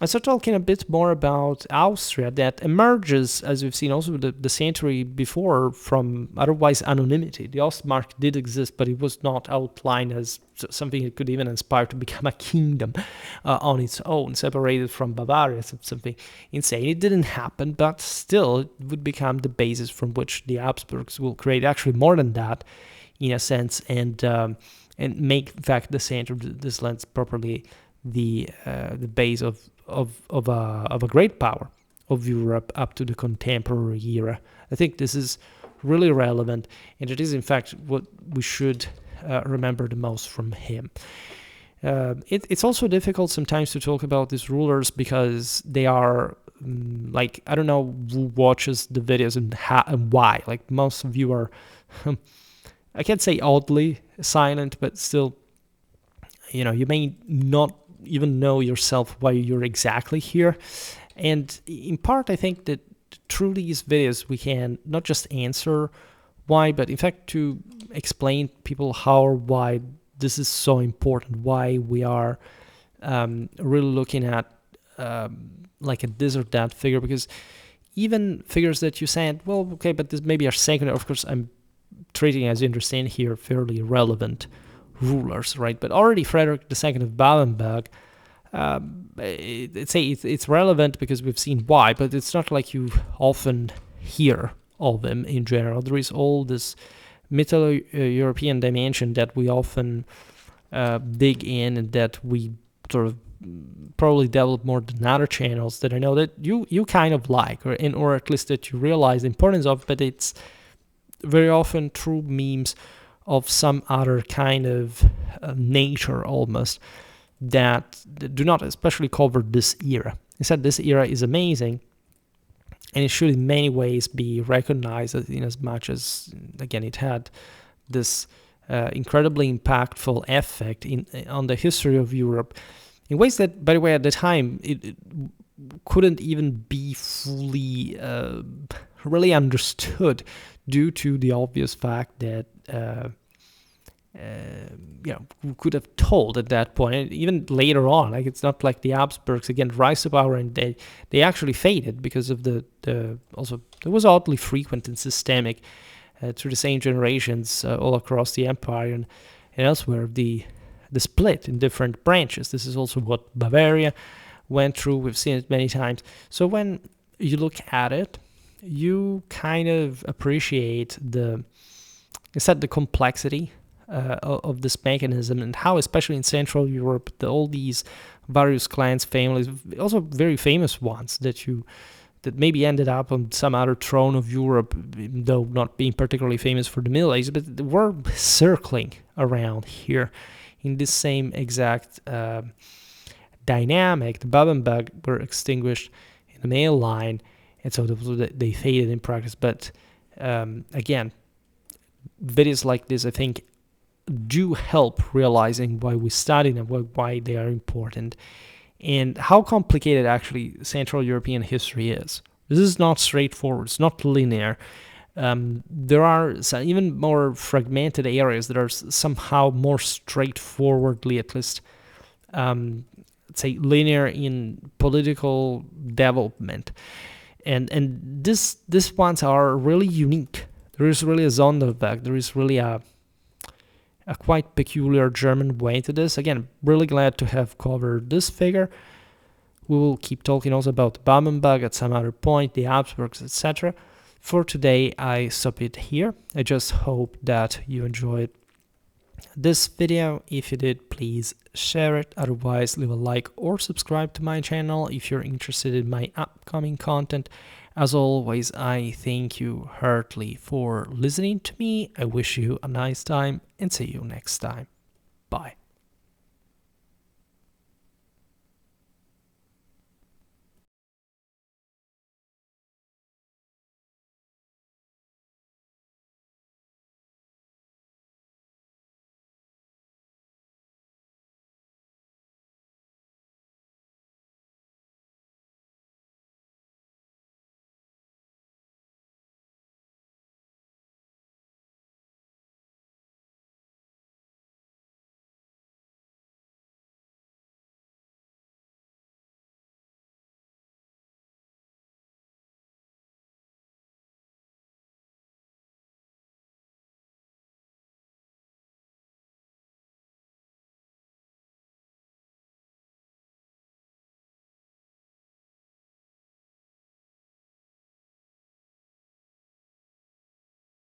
And so talking a bit more about Austria, that emerges, as we've seen also the century before, from otherwise anonymity. The Ostmark did exist, but it was not outlined as something that could even aspire to become a kingdom on its own, separated from Bavaria, something insane. It didn't happen, but still it would become the basis from which the Habsburgs will create actually more than that, in a sense, and make, in fact, the center of this land properly the base of a great power of Europe up to the contemporary era. I think this is really relevant, and it is in fact what we should remember the most from him. It's also difficult sometimes to talk about these rulers because they are like, I don't know who watches the videos and why. Like, most of you are, I can't say oddly silent, but still, you may not even know yourself why you're exactly here. And in part, I think that through these videos, we can not just answer why, but in fact to explain people how or why this is so important, why we are really looking at like a this or that figure, because even figures that you said, well, okay, but this maybe are secondary. Of course, I'm treating, as you understand here, fairly relevant rulers, right? But already Frederick II of Babenberg, it's relevant because we've seen why, but it's not like you often hear of him in general. There is all this Mytho-European dimension that we often dig in, and that we sort of probably develop more than other channels that I know that you kind of like, or at least that you realize the importance of, but it's very often through memes of some other kind of nature almost that do not especially cover this era. Instead, this era is amazing, and it should in many ways be recognized in as much as, again, it had this incredibly impactful effect on the history of Europe in ways that, by the way, at the time, it couldn't even be fully really understood due to the obvious fact that we could have told at that point, and even later on, like it's not like the Habsburgs again rise to power and they actually faded because of the also it was oddly frequent and systemic through the same generations all across the empire and elsewhere, the split in different branches. This is also what Bavaria went through. We've seen it many times. So when you look at it, you kind of appreciate the complexity of this mechanism, and how, especially in Central Europe, all these various clans, families, also very famous ones that maybe ended up on some other throne of Europe, though not being particularly famous for the Middle Ages, but were circling around here in this same exact dynamic. The Babenberg were extinguished in the male line, and so they faded in practice. But again, videos like this, I think, do help realizing why we study them, why they are important, and how complicated actually Central European history is. This is not straightforward. It's not linear. There are some even more fragmented areas that are somehow more straightforwardly, at least, let's say, linear in political development, and these ones are really unique. There is really a Sonderweg. There is really a quite peculiar German way to this. Again, really glad to have covered this figure. We will keep talking also about Babenberg at some other point, the Habsburgs, etc. For today, I stop it here. I just hope that you enjoyed this video. If you did, please share it. Otherwise, leave a like or subscribe to my channel if you're interested in my upcoming content. As always, I thank you heartily for listening to me. I wish you a nice time and see you next time. Bye.